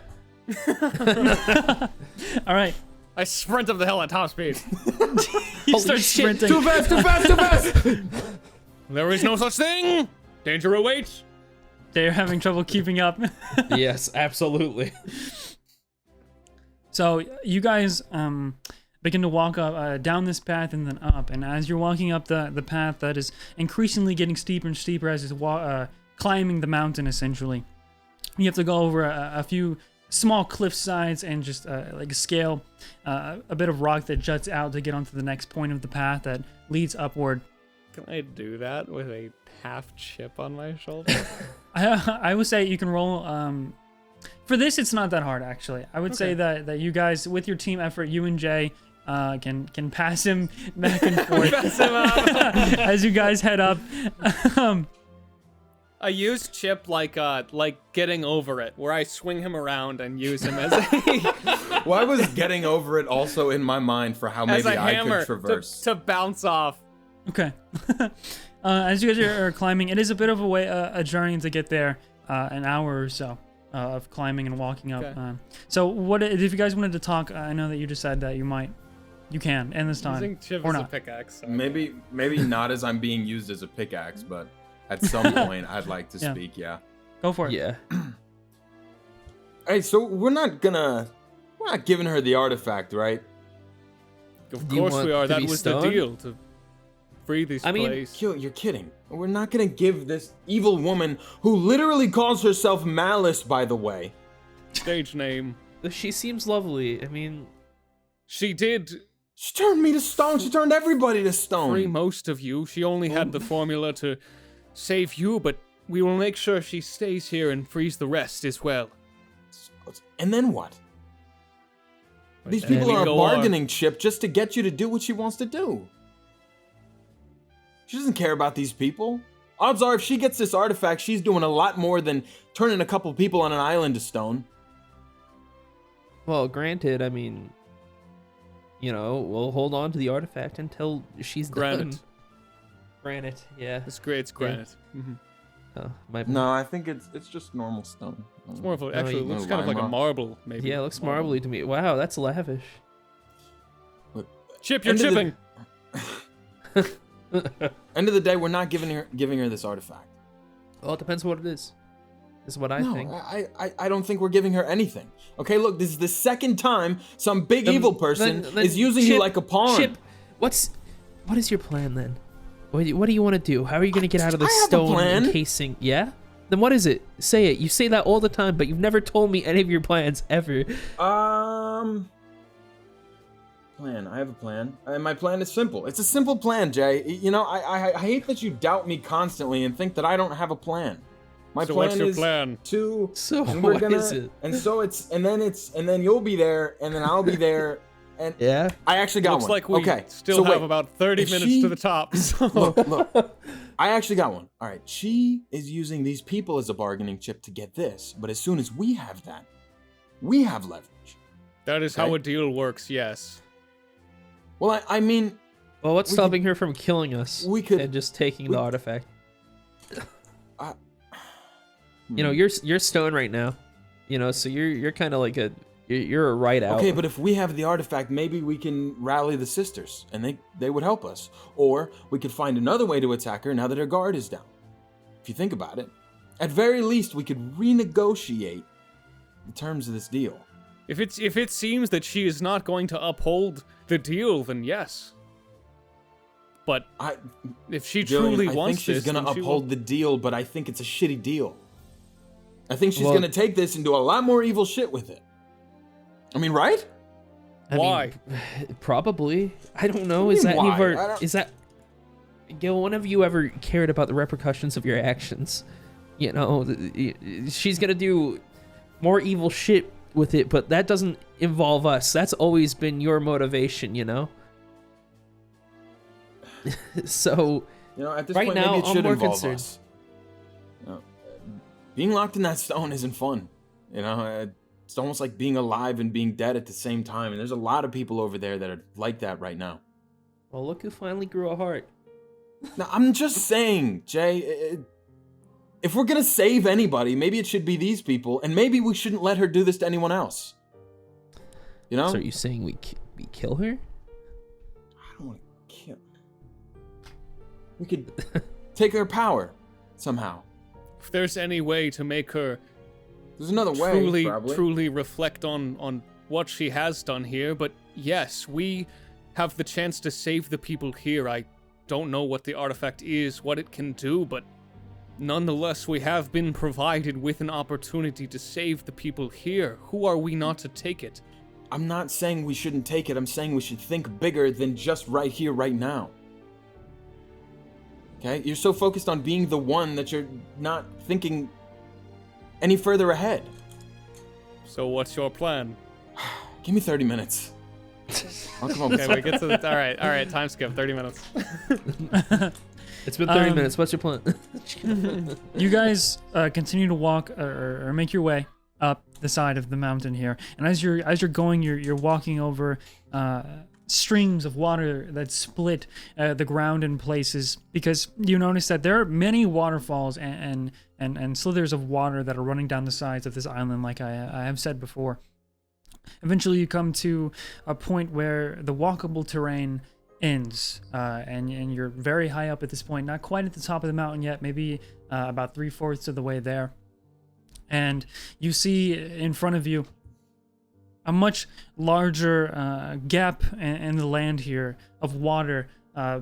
All right. I sprint up the hill at top speed. You Holy start shit, sprinting. Too fast! There is no such thing. Danger awaits. They're having trouble keeping up. Yes, absolutely. So you guys begin to walk up down this path and then up. And as you're walking up the path that is increasingly getting steeper and steeper as it's climbing the mountain, essentially, you have to go over a few small cliff sides and just like scale a bit of rock that juts out to get onto the next point of the path that leads upward. Can I do that with a half chip on my shoulder? I would say you can roll For this, it's not that hard, actually. I would say that you guys, with your team effort, you and Jay can pass him back and forth as you guys head up. I use Chip like getting over it, where I swing him around and use him as a Well, I was getting over it also in my mind for how as maybe a I hammer could traverse. to bounce off. Okay. As you guys are climbing, it is a bit of a journey to get there, an hour or so of climbing and walking up. Okay. So what if you guys wanted to talk? I know that you just said that you can end this time Using Chip or as a not. pickaxe. So. Maybe not as I'm being used as a pickaxe, but at some point I'd like to Yeah. speak. Yeah. Go for it. Yeah. Hey, so we're not giving her the artifact, right? Of Do you course want we are. to That be was stoned? the deal to free this I mean, place. You're kidding. We're not gonna give this evil woman, who literally calls herself Malice, by the way. Stage name. She seems lovely. I mean, She did She turned me to stone. She turned everybody to stone. free most of you. She only had the formula to save you, but we will make sure she stays here and frees the rest as well. And then what? These then people we are a go on. bargaining chip just to get you to do what she wants to do. She doesn't care about these people. Odds are, if she gets this artifact, she's doing a lot more than turning a couple people on an island to stone. well, granted, I mean, we'll hold on to the artifact until she's Granite. done. Granite, yeah. It's great. It's granite. Mhm. Oh, my No, I think it's just normal stone. It's more of a, No, actually, it you- looks No, kind of like a lime rock. marble, maybe. Yeah, it looks marbly to me. Wow, that's lavish. Chip, you're End of the- chipping. End of the day, we're not giving her this artifact. Well, it depends what it is. Is what I No, think. I don't think we're giving her anything. Okay, look, this is the second time some big evil person Then is using you Chip- like a pawn. Chip, what is your plan then? What do you want to do? How are you going to get out of the I have a stone plan. encasing? Yeah? Then what is it? Say it. You say that all the time, but you've never told me any of your plans ever. Plan. I have a plan. And my plan is simple. It's a simple plan, Jay. You know, I hate that you doubt me constantly and think that I don't have a plan. My So plan what's your is plan? to So and we're what gonna, is it? And so and then you'll be there, and then I'll be there, and Yeah? I actually got Looks one. like we okay. still so have wait. about 30 If minutes she- to the top. So Look, I actually got one. All right, she is using these people as a bargaining chip to get this, but as soon as we have that, we have leverage. that is Okay. how a deal works, yes. Well, I mean, Well, what's We stopping her from killing us? we could- And just taking the we- artifact. Hmm. You're stoned right now. So you're kind of like you're a right out. Okay, but if we have the artifact, maybe we can rally the sisters, and they would help us. Or we could find another way to attack her now that her guard is down. If you think about it, at very least, we could renegotiate the terms of this deal. If it seems that she is not going to uphold the deal, then yes. But if she truly I wants think she's this, gonna then she uphold will. the deal, but I think it's a shitty deal. I think she's Well- gonna take this and do a lot more evil shit with it. I mean, right? I mean, Why? probably. I don't know. What do Is you that mean, any of why? I our, don't- is that Gil, when have you ever cared about the repercussions of your actions? She's gonna do more evil shit with it, but that doesn't involve us. That's always been your motivation, So At this Right point, now, maybe it I'm should more involve concerned. us. Being locked in that stone isn't fun. It's almost like being alive and being dead at the same time. And there's a lot of people over there that are like that right now. well, look who finally grew a heart. Now, I'm just saying, Jay, if we're gonna save anybody, maybe it should be these people, and maybe we shouldn't let her do this to anyone else. So are you saying we kill her? I don't want to kill. We could take her power somehow. If there's any way to make her There's another way, probably. truly reflect on what she has done here, but yes, we have the chance to save the people here. I don't know what the artifact is, what it can do, but nonetheless, we have been provided with an opportunity to save the people here. Who are we not to take it? I'm not saying we shouldn't take it. I'm saying we should think bigger than just right here, right now. Okay? You're so focused on being the one that you're not thinking any further ahead. So what's your plan? Give me 30 minutes. I'll come up with Okay, we get to the. All right. Time skip. 30 minutes. It's been 30 minutes. What's your plan? You guys continue to walk or make your way up the side of the mountain here, and as you're going, you're walking over streams of water that split the ground in places, because you notice that there are many waterfalls and slithers of water that are running down the sides of this island, like I have said before. Eventually, you come to a point where the walkable terrain ends, and you're very high up at this point, not quite at the top of the mountain yet, maybe about 3/4 of the way there. And you see in front of you a much larger gap in the land here of water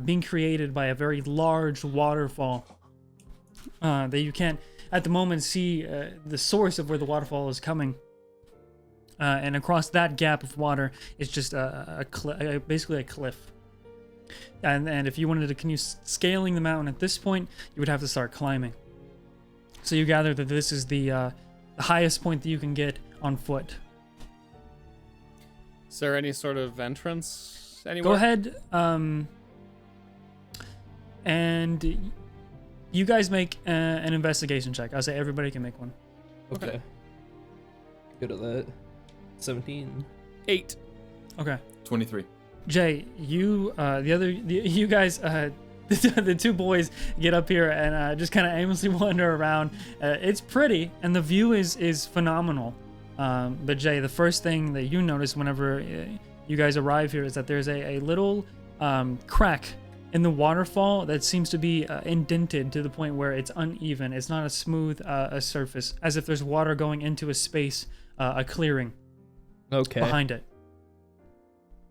being created by a very large waterfall that you can't at the moment see the source of where the waterfall is coming. And across that gap of water is just basically a cliff. And if you wanted to continue scaling the mountain at this point, you would have to start climbing. So you gather that this is the highest point that you can get on foot. Is there any sort of entrance anywhere? Go ahead, and you guys make an investigation check. I'll say everybody can make one. Okay. Good at that. 17. 8. Okay. 23. Jay, you you guys, the two boys get up here and just kind of aimlessly wander around. It's pretty, and the view is phenomenal. But Jay, the first thing that you notice whenever you guys arrive here is that there's a little crack in the waterfall that seems to be indented to the point where it's uneven. It's not a smooth a surface, as if there's water going into a space, a clearing behind it.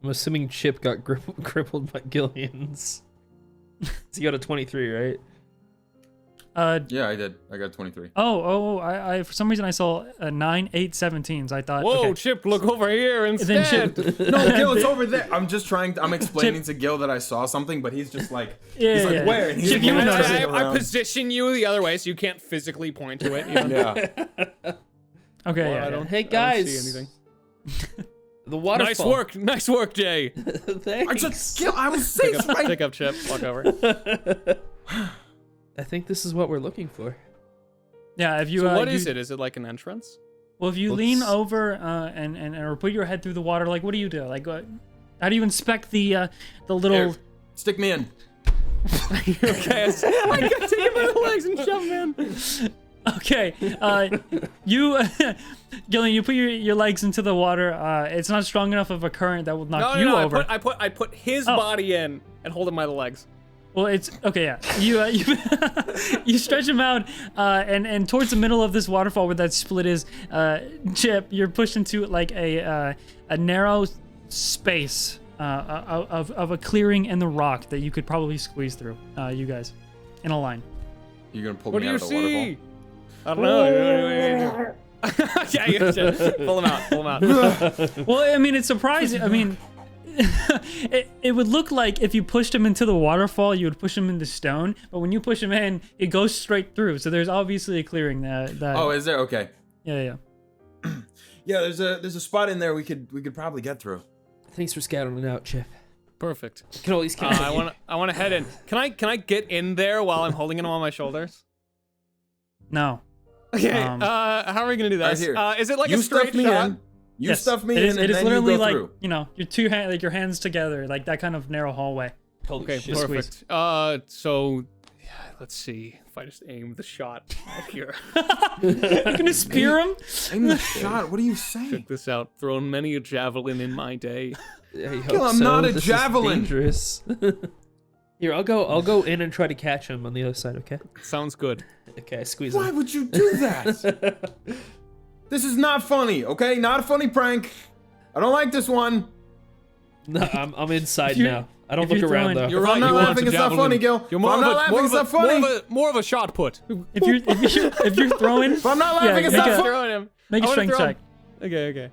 I'm assuming Chip got crippled by Gillian's. So you got a 23, right? Yeah, I did. I got 23. I for some reason I saw 9, 8, 17s. I thought, Whoa, okay. Chip, look over here instead. No, Gil, it's over there. I'm explaining to Gil that I saw something, but he's just like, where? And he's Chip, you notice it. I position you the other way so you can't physically point to it. Even. Yeah. Okay, Well, yeah. Hey I don't guys, see anything. the waterfall. Nice work, Jay. Thanks. I was saying Pick up Chip, walk over. I think this is what we're looking for. Yeah, if you. So what is it? Is it like an entrance? Well, if you lean over and or put your head through the water, like, what do you do? Like, how do you inspect the little? Here, stick me in. Okay, I got to take him by the legs and shove him in. Okay, you, Gillian, you put your legs into the water. It's not strong enough of a current that will knock you over. I put his body in and hold him by the legs. Well, it's okay. Yeah, you you stretch him out, and towards the middle of this waterfall where that split is, Chip, you're pushed into like a narrow space of a clearing in the rock that you could probably squeeze through. You guys, in a line. You're gonna pull What me do out you of the waterfall? see? I don't know. Yeah, you should. Pull him out. Well, I mean, it's surprising. I mean, it would look like if you pushed him into the waterfall, you would push him into stone. But when you push him in, it goes straight through. So there's obviously a clearing that. Oh, is there? Okay. Yeah. Yeah, there's a spot in there we could probably get through. Thanks for scouting it out, Chip. Perfect. You can always count. I want to head in. Can I get in there while I'm holding him on my shoulders? No. Okay. How are we gonna do this? Right here. Is it like You a straight stuff me shot? in. You Yes, stuff me it is, in, it and is then literally you go like through. your hands together, like that kind of narrow hallway. Okay, shit. perfect. So yeah, let's see if I just aim the shot out here. You're gonna spear him? Aim the shot. What are you saying? Check this out. Thrown many a javelin in my day. I hope Gil, I'm so. not a This is javelin. dangerous. Here, I'll go in and try to catch him on the other side. Okay. Sounds good. Okay, I squeeze Why him. would you do that? This is not funny, okay? Not a funny prank. I don't like this one. No, I'm inside If you're- now. I don't if look you're around throwing- though. You're If right. I'm not you want laughing, a it's not javelin. funny, Gil. You're If I'm not laughing, it's not funny. More of a shot put. If you're throwing, If I'm not laughing, it's make not a- funny. Throwing him. make a I wanna strength throw him. check. Okay.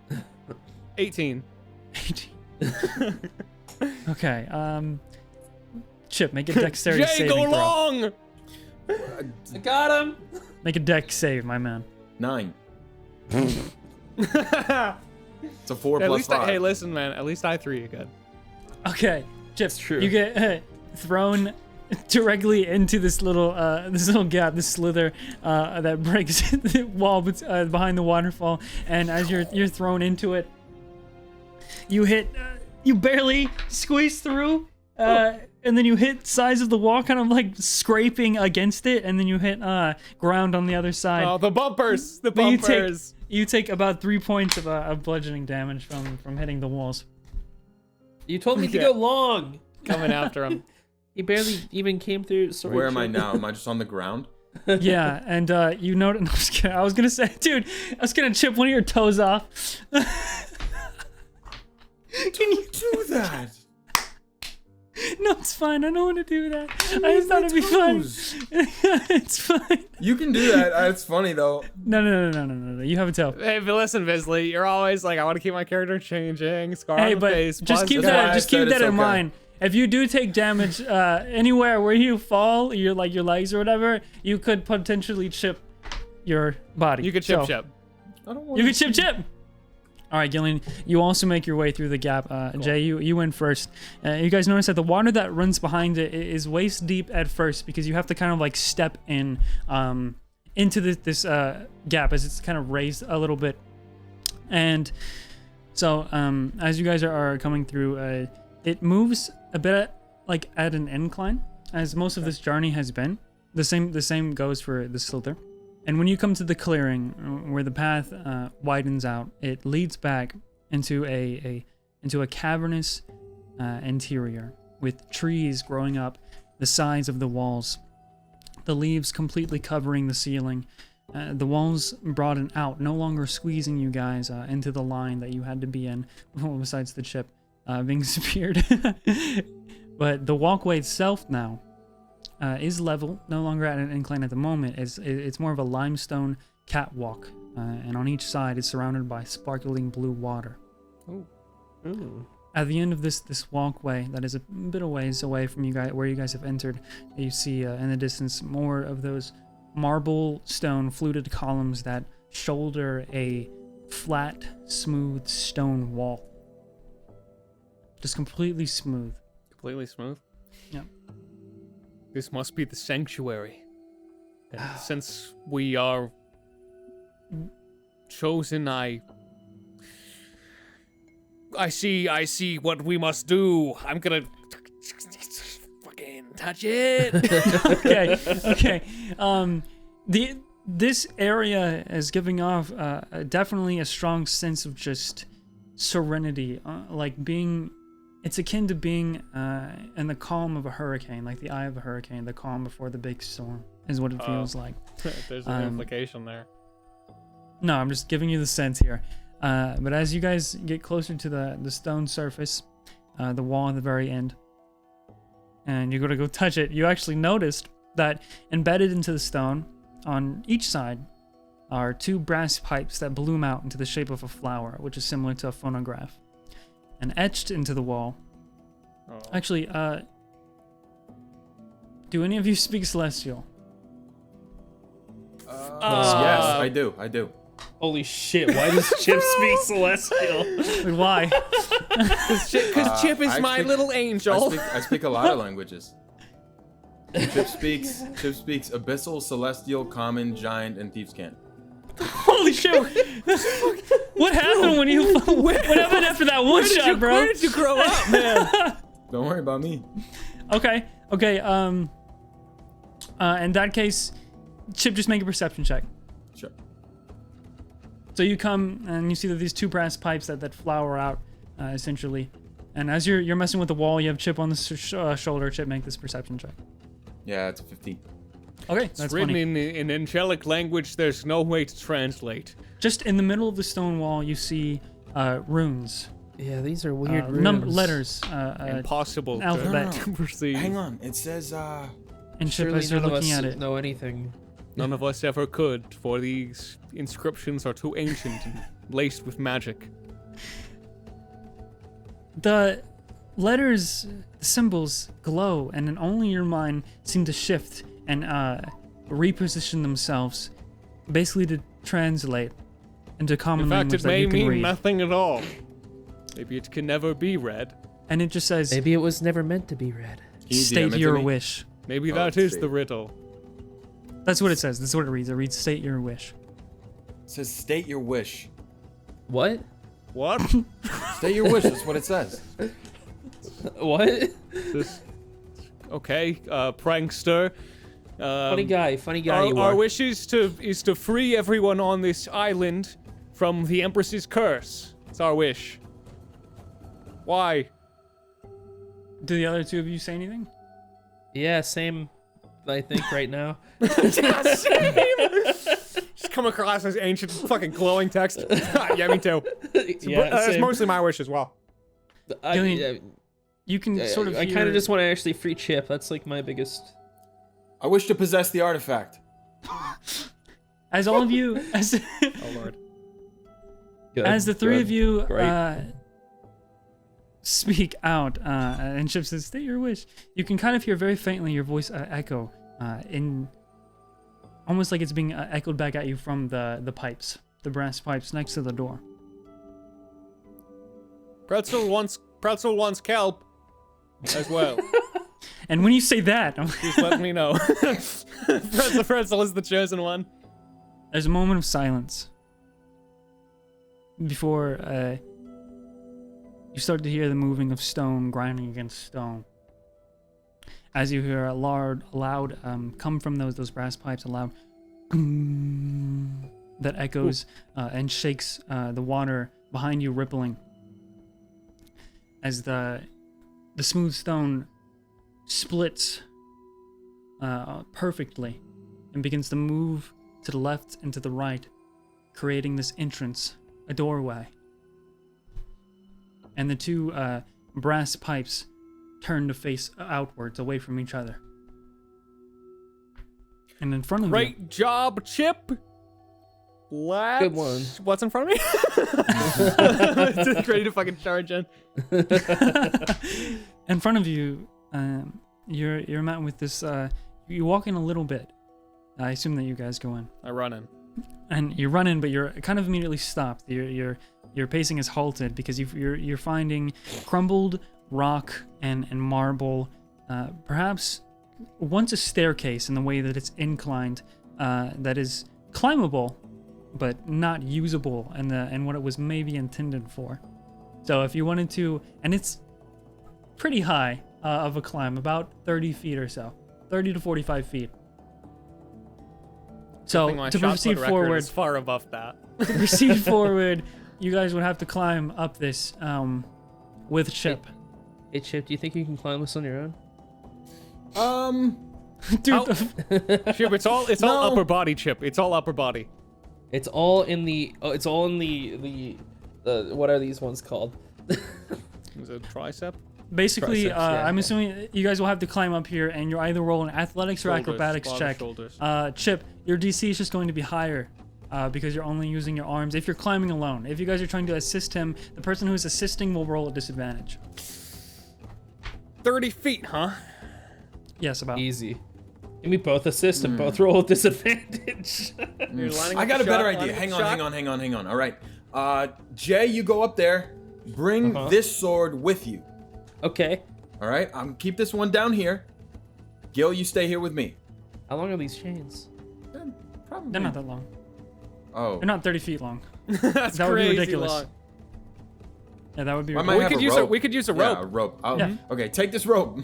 18. Okay. Chip, make a dexterity Jay, saving go throw. long. I got him. Make a dex save, my man. 9. It's a 4 At plus least 5. hey, listen, man. At least I 3 again. Okay, Chip, true. you get thrown directly into this little gap, this slither that breaks the wall behind the waterfall. And as you're thrown into it, you barely squeeze through, and then you hit sides of the wall, kind of like scraping against it, and then you hit ground on the other side. Oh, the bumpers! The But bumpers! you take about 3 points of bludgeoning damage from hitting the walls. You told me to Yeah. go long. Coming after him. He barely even came through. Sorry, Where am I Chip. now? Am I just on the ground? Yeah, and you know, no, I'm just kidding. I was gonna say, dude, I was gonna chip one of your toes off. Can you Do that. No, it's fine. I don't want to do that. I just thought it'd be fun. It's fine. You can do that. It's funny though. No. You have a toe. Hey, but listen, Bizly, you're always like, I want to keep my character changing. Scar Hey, on the but face. just keep That's why I that. Just said keep that it's in okay. mind. If you do take damage anywhere where you fall, your legs or whatever, you could potentially chip your body. You could chip. I don't want You could chip. All right, Gillian, you also make your way through the gap. Jay, you went first. You guys notice that the water that runs behind it is waist deep at first because you have to kind of like step in into this gap as it's kind of raised a little bit. And so as you guys are coming through, it moves a bit like at an incline, as most of this journey has been. The same goes for the slither. And when you come to the clearing where the path widens out, it leads back into a cavernous interior with trees growing up the sides of the walls, the leaves completely covering the ceiling. The walls broaden out, no longer squeezing you guys into the line that you had to be in, besides the chip being speared. But the walkway itself now is level, no longer at an incline at the moment. It's more of a limestone catwalk, and on each side it's surrounded by sparkling blue water. Ooh. At the end of this walkway that is a bit of ways away from you guys, where you guys have entered, you see in the distance more of those marble stone fluted columns that shoulder a flat, smooth stone wall. Just completely smooth. Completely smooth. Yeah. This must be the sanctuary. And since we are chosen, I see what we must do. I'm gonna fucking touch it. Okay. This area is giving off definitely a strong sense of just serenity, it's akin to being in the calm of a hurricane, like the eye of a hurricane, the calm before the big storm is what it feels like. There's an implication there. No, I'm just giving you the sense here. But as you guys get closer to the stone surface, the wall at the very end, and you're gonna go touch it, you actually noticed that embedded into the stone on each side are 2 brass pipes that bloom out into the shape of a flower, which is similar to a phonograph. And etched into the wall. Oh. Actually, do any of you speak Celestial? Yes, I do. Holy shit! Why does Chip speak Celestial? Wait, why? Because Chip is I my speak- little angel. I speak a lot of languages. Chip speaks Abyssal, Celestial, Common, Giant, and Thieves' Cant. Holy shit! What happened when you? What happened after that one shot, bro? Where did you grow up, man? Don't worry about me. Okay. In that case, Chip, just make a perception check. Sure. So you come and you see that these 2 brass pipes that flower out, essentially. And as you're messing with the wall, you have Chip on the shoulder. Chip, make this perception check. Yeah, it's a 15. Okay, It's that's written funny. in angelic language. There's no way to translate. Just in the middle of the stone wall, you see runes, Yeah, these are weird runes. letters, Impossible alphabet. to perceive. Hang on. It says, and Chip, Surely as you're none of looking us at it, know anything. None of us ever could, for these inscriptions are too ancient and laced with magic. the letters, the symbols glow, and then only your mind seem to shift and reposition themselves, basically to translate. into common In fact, language it that may you can mean read. nothing at all. Maybe it can never be read. And it just says, Maybe it was never meant to be read. Can you DM state it to your me? wish. Maybe Oh, that is state. the riddle. That's what it says. This is what it reads. It reads, state your wish. It says state your wish. What? What? State your wish. That's what it says. What? This... Okay, prankster. Funny guy you Our are. wish is to free everyone on this island from the Empress's curse. It's our wish. Why? Do the other two of you say anything? Yeah, same. I think right now. Just come across as ancient fucking glowing text. Yeah, me too. Yeah, It's same. mostly my wish as well. You can sort of I hear... kind of just want to actually free Chip. That's like my biggest. I wish to possess the artifact. As all of you... As, Oh lord. Good, as the three good, of you great. speak out, and Chip says, state your wish, you can kind of hear very faintly your voice echo in... Almost like it's being echoed back at you from the pipes. The brass pipes next to the door. Pretzel wants kelp as well. And when you say that, Just let me know. Pretzel is the chosen one. there's a moment of silence before you start to hear the moving of stone grinding against stone. As you hear a loud come from those brass pipes, a loud that echoes and shakes the water behind you, rippling. As the smooth stone splits perfectly and begins to move to the left and to the right, creating this entrance, a doorway. And the two brass pipes turn to face outwards, away from each other. And in front of Great job, Chip. Let's... Good one. What's in front of me? Just ready to fucking charge in. you, in front of you, you're met with this. You walk in a little bit. I assume that you guys go in, I run in. and you run in, but you're kind of immediately stopped. Your pacing is halted because you're finding crumbled rock and marble, perhaps once a staircase in the way that it's inclined, that is climbable, but not usable and what it was maybe intended for. So if you wanted to, and it's pretty high of a climb, about 30 feet or so, 30 to 45 feet. So My to shot proceed put record forward, is far above that. to proceed forward, you guys would have to climb up this with Chip. Hey Chip, do you think you can climb this on your own? Dude, Chip, it's all upper body, Chip. It's all upper body. It's all in the. Oh, it's all in the. What are these ones called? Is it a tricep? basically, Triceps, yeah. I'm assuming you guys will have to climb up here, and you're either rolling athletics or Shoulders, acrobatics lot of check. shoulders. Chip, your DC is just going to be higher because you're only using your arms if you're climbing alone. If you guys are trying to assist him, the person who's assisting will roll at disadvantage. 30 feet, huh? Yes, about. Easy. Give me both assist and both roll with disadvantage. You're lining I up got the a better shot, idea. lining Hang up the on. shot. All right. Jay, you go up there. Bring this sword with you. Okay. All right. I'm keep this one down here. Gil, you stay here with me. How long are these chains? Probably. They're not that long. Oh. They're not 30 feet long. That's That would be crazy ridiculous. long. Yeah, that would be I ridiculous. might have a rope. We could use a Yeah, rope. a rope. Oh, Yeah. Okay, take this rope.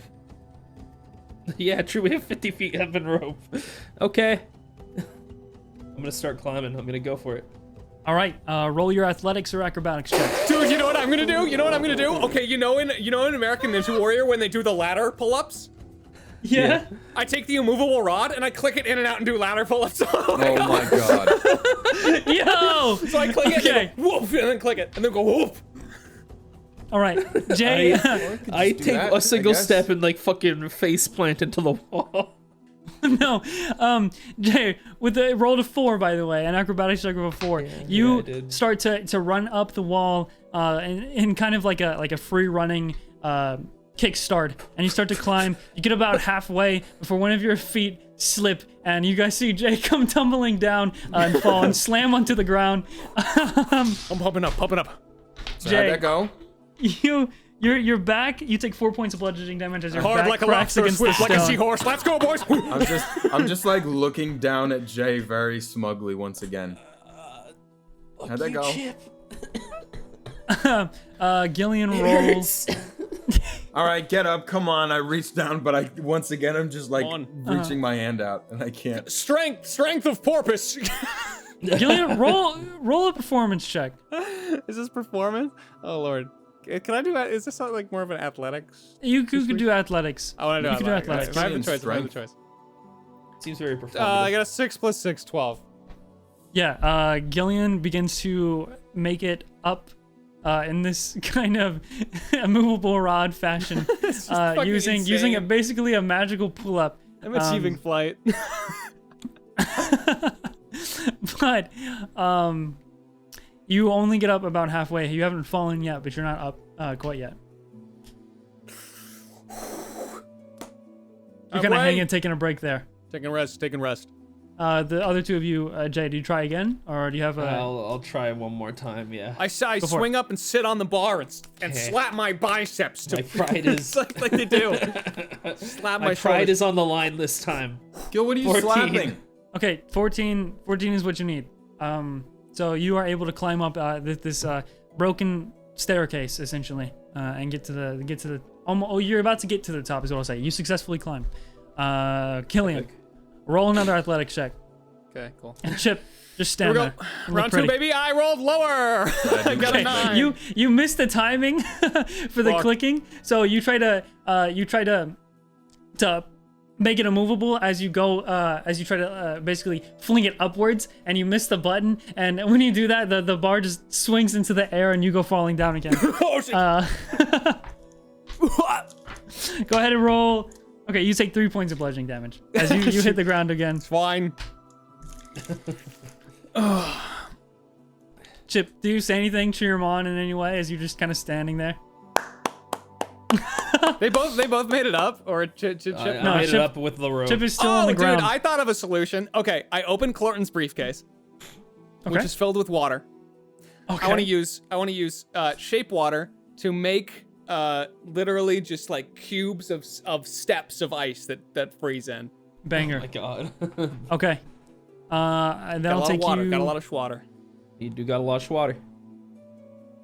Yeah, true. We have 50 feet up in rope. Okay. I'm gonna start climbing. I'm gonna go for it. All right, roll your athletics or acrobatics check. Dude, you know what I'm gonna do? Okay, you know in American Ninja Warrior when they do the ladder pull-ups? Yeah. I take the immovable rod and I click it in and out and do ladder pull-ups. Oh my god. Yo! So I click it Okay. and go whoop, and then click it, and then go whoop. All right, Jay. I do take that, a single I guess. step and like fucking face plant into the wall. No, Jay, with the roll to 4, by the way, an acrobatics check of a 4, I you did. start to run up the wall in kind of like a free running kickstart, and you start to climb. You get about halfway before one of your feet slip, and you guys see Jay come tumbling down and fall and slam onto the ground. I'm popping up. So Jay, how'd that go? You're back. You take 4 points of bludgeoning damage as your Hard back like a cracks lobster, against the swift like a stone. seahorse. Let's go, boys. I'm just like looking down at Jay very smugly once again. How'd that go? Gillian rolls. All right, get up. Come on. I reached down, but I'm just like reaching my hand out, and I can't. Strength of porpoise. Gillian, roll a performance check. Is this performance? Oh lord. Can I do that? Is this like more of an athletics? You could do athletics. I want to do You could do athletics. I have the choice. I have the choice. Seems very performative. I got a 6 + 6, 12. Yeah, Gillian begins to make it up in this kind of immovable rod fashion, using basically a magical pull-up. I'm achieving flight. But you only get up about halfway. You haven't fallen yet, but you're not up quite yet. You're kind of hanging, taking a break there. Taking rest. The other two of you, Jay, do you try again, or do you have a? I'll try one more time. Yeah. I swing up and sit on the bar and slap my biceps. To My pride is like they do. Slap my pride shoulders. is on the line this time. Gil, what are you 14. slapping? Okay, 14 is what you need. So you are able to climb up this broken staircase essentially, and get to the. You're about to get to the top, is what I'll say. You successfully climb. Killian, roll another athletics check. Okay, cool. And Chip, just Here stand we there. go. and look Round 2, pretty. baby. I rolled lower. I got a 9. You missed the timing for the Fuck. clicking, so you try to make it immovable as you go, as you try to basically fling it upwards, and you miss the button, and when you do that, the bar just swings into the air and you go falling down again. Oh, shit. Go ahead and roll. Okay, you take 3 points of bludgeoning damage as you hit the ground again. Fine. Chip, do you say anything, cheer him on in any way as you're just kind of standing there? They both made it up, or Chip? I No, made Chip- it up with the rope. Chip is still on the ground. Dude, I thought of a solution. Okay, I opened Clorton's briefcase, which Okay. is filled with water. Okay. I want to use shape water to make literally just like cubes of steps of ice that freeze in. Banger. Oh my god. Okay. Got That'll a lot take of water. you. Got a lot of water. You do got a lot of water.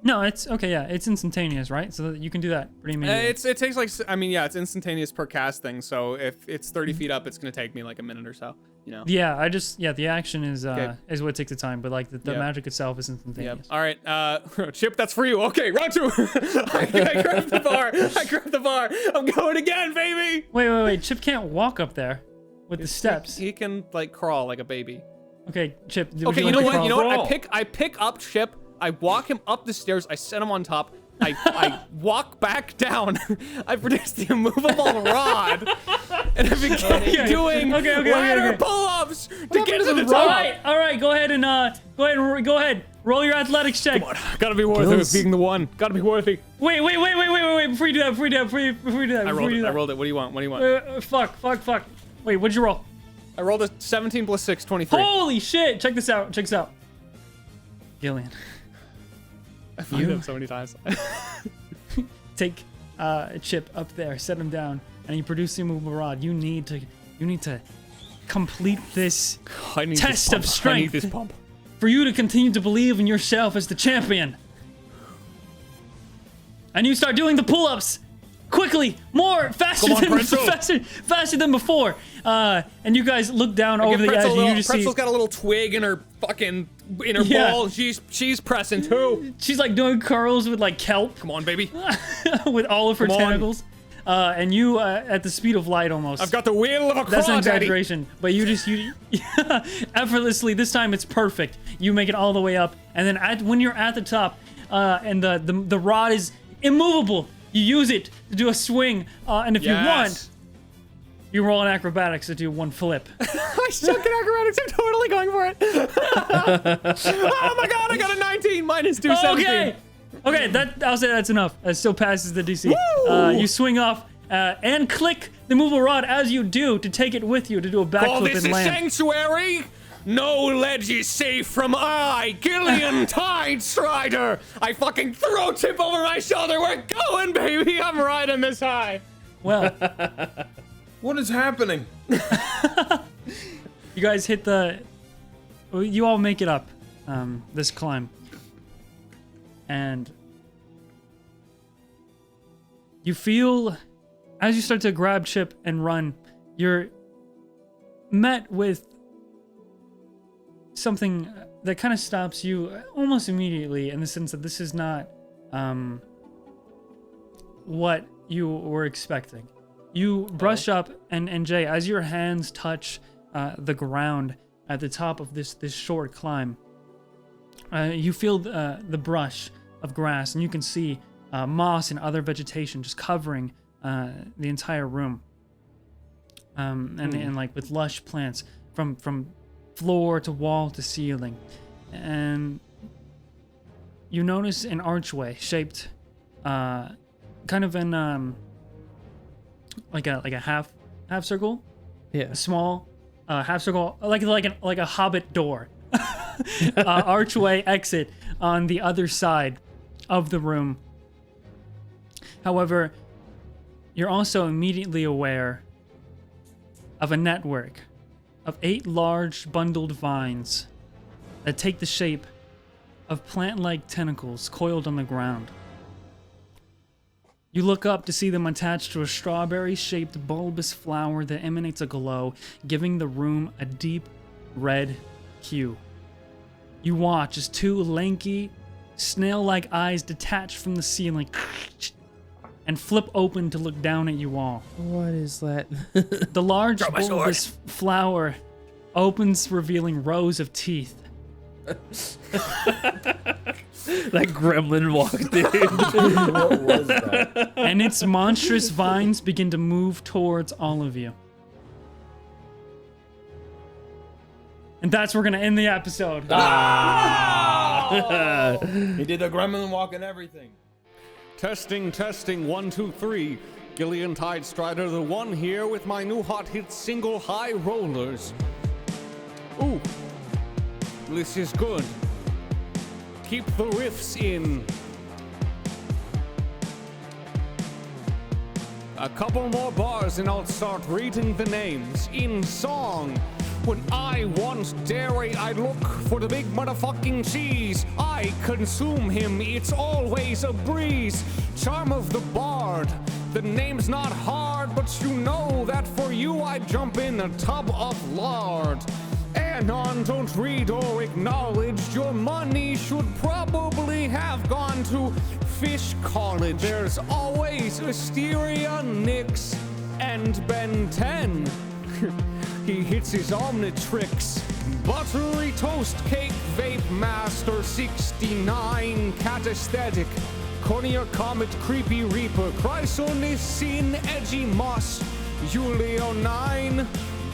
No, it's okay. Yeah, it's instantaneous, right? So that you can do that pretty immediately. It takes like, I mean, yeah, it's instantaneous per cast thing. So if it's 30 feet up, it's gonna take me like a minute or so. You know. Yeah, the action is Okay. is what takes the time, but like the Yeah. magic itself is Yep. instantaneous. All right, Chip, that's for you. Okay, round 2. I grabbed the bar. I'm going again, baby. Wait. Chip can't walk up there with the steps. He can like crawl like a baby. Okay, Chip. would Okay, you like know to what? crawl? You know what? Crawl. I pick up Chip. I walk him up the stairs. I set him on top. I walk back down. I produce the immovable rod, and I begin doing ladder pull-ups to get to the top. All right. Go ahead. Roll your athletics check. Gotta be worthy of being the one. Gotta be worthy. Wait. Before you do that. I rolled it. What do you want? Fuck. Wait, what'd you roll? I rolled a 17 + 6, 23. Holy shit! Check this out. Gillian, I fucked up so many times. take Chip up there, set him down, and you produce the immovable rod. You need to complete this I need test this pump. of strength I need this pump. for you to continue to believe in yourself as the champion. And you start doing the pull-ups quickly, more, faster Come on, than Pretzel. faster than before. And you guys look down over the edge, and you just see Pretzel's got a little twig in her Yeah. ball. She's pressing too. she's like doing curls with like kelp. Come on, baby. with all of her Come on. tentacles. And you, at the speed of light almost. I've got the wheel of a That's an claw, daddy. exaggeration, but you effortlessly, this time it's perfect. You make it all the way up, and then when you're at the top, and the rod is immovable, you use it to do a swing, and if you want, you roll an acrobatics to do one flip. I suck at acrobatics. I'm totally going for it. Oh my god, I got a 19 minus 2, 17. Okay, I'll say that's enough. It still passes the DC. Woo! You swing off and click the movable rod as you do to take it with you to do a Call backflip this and a land. sanctuary? No ledge is safe from I, Gillian Tidestrider. I fucking throw tip over my shoulder. We're going, baby. I'm riding this high. Well, What is happening? you guys hit the... You all make it up this climb. And you feel, as you start to grab Chip and run, you're met with something that kind of stops you almost immediately, in the sense that this is not what you were expecting. You brush up, and Jay, as your hands touch the ground at the top of this short climb, you feel the brush of grass, and you can see moss and other vegetation just covering the entire room, and like with lush plants from floor to wall to ceiling. And you notice an archway shaped kind of in like a half circle, Yeah. a small half circle, like a hobbit door. Archway exit on the other side of the room. However, you're also immediately aware of a network of 8 large bundled vines that take the shape of plant-like tentacles coiled on the ground. You look up to see them attached to a strawberry-shaped bulbous flower that emanates a glow, giving the room a deep red hue. You watch as 2 lanky, snail-like eyes detach from the ceiling and flip open to look down at you all. What is that? The large bulbous flower opens, revealing rows of teeth. That gremlin walked in. What was that? And its monstrous vines begin to move towards all of you. And that's where we're going to end the episode. He did the gremlin walk and everything. Testing, 1, 2, 3. Gillian Tidestrider, the one here with my new hot hit single, High Rollers. Ooh, this is good. Keep the riffs in. A couple more bars and I'll start reading the names in song. When I want dairy, I look for the big motherfucking cheese. I consume him, it's always a breeze. Charm of the bard, the name's not hard, but you know that for you I'd jump in a tub of lard. Anon, don't read or acknowledge, your money should probably have gone to Fish College. There's always Asteria, Nyx, and Ben 10. He hits his omnitrix. Buttery toast cake, vape master 69, cat aesthetic, Cornea comet, creepy reaper, Chrysonicene, edgy moss, Julio 9,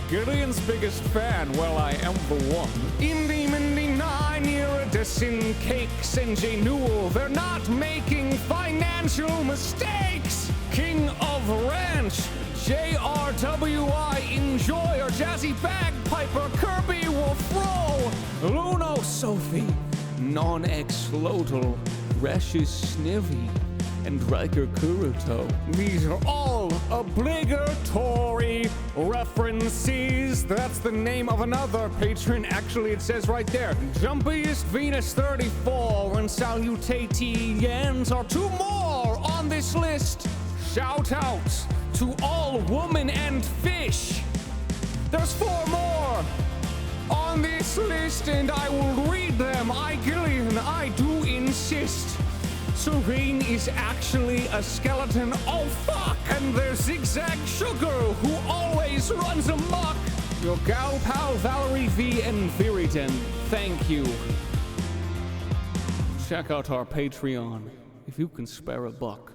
Gillian's biggest fan, well I am the one. Indy Mindy 9, iridescent cakes, and J Newell, they're not making financial mistakes. King of Ranch, JRWI, enjoy our jazzy bagpiper, Kirby will throw, Luno Sophie, non-ex-lodal, Rashis Snivy, and Riker Kuruto. These are all obligatory references. That's the name of another patron. Actually, it says right there. Jumpiest Venus 34 and salutations are 2 more on this list. Shout out to all women and fish. There's 4 more on this list, and I will read them. Gillian, I do insist. Serene is actually a skeleton. Oh fuck! And there's Zigzag Sugar, who always runs amok. Your gal pal Valerie V and Viridan, thank you. Check out our Patreon if you can spare a buck.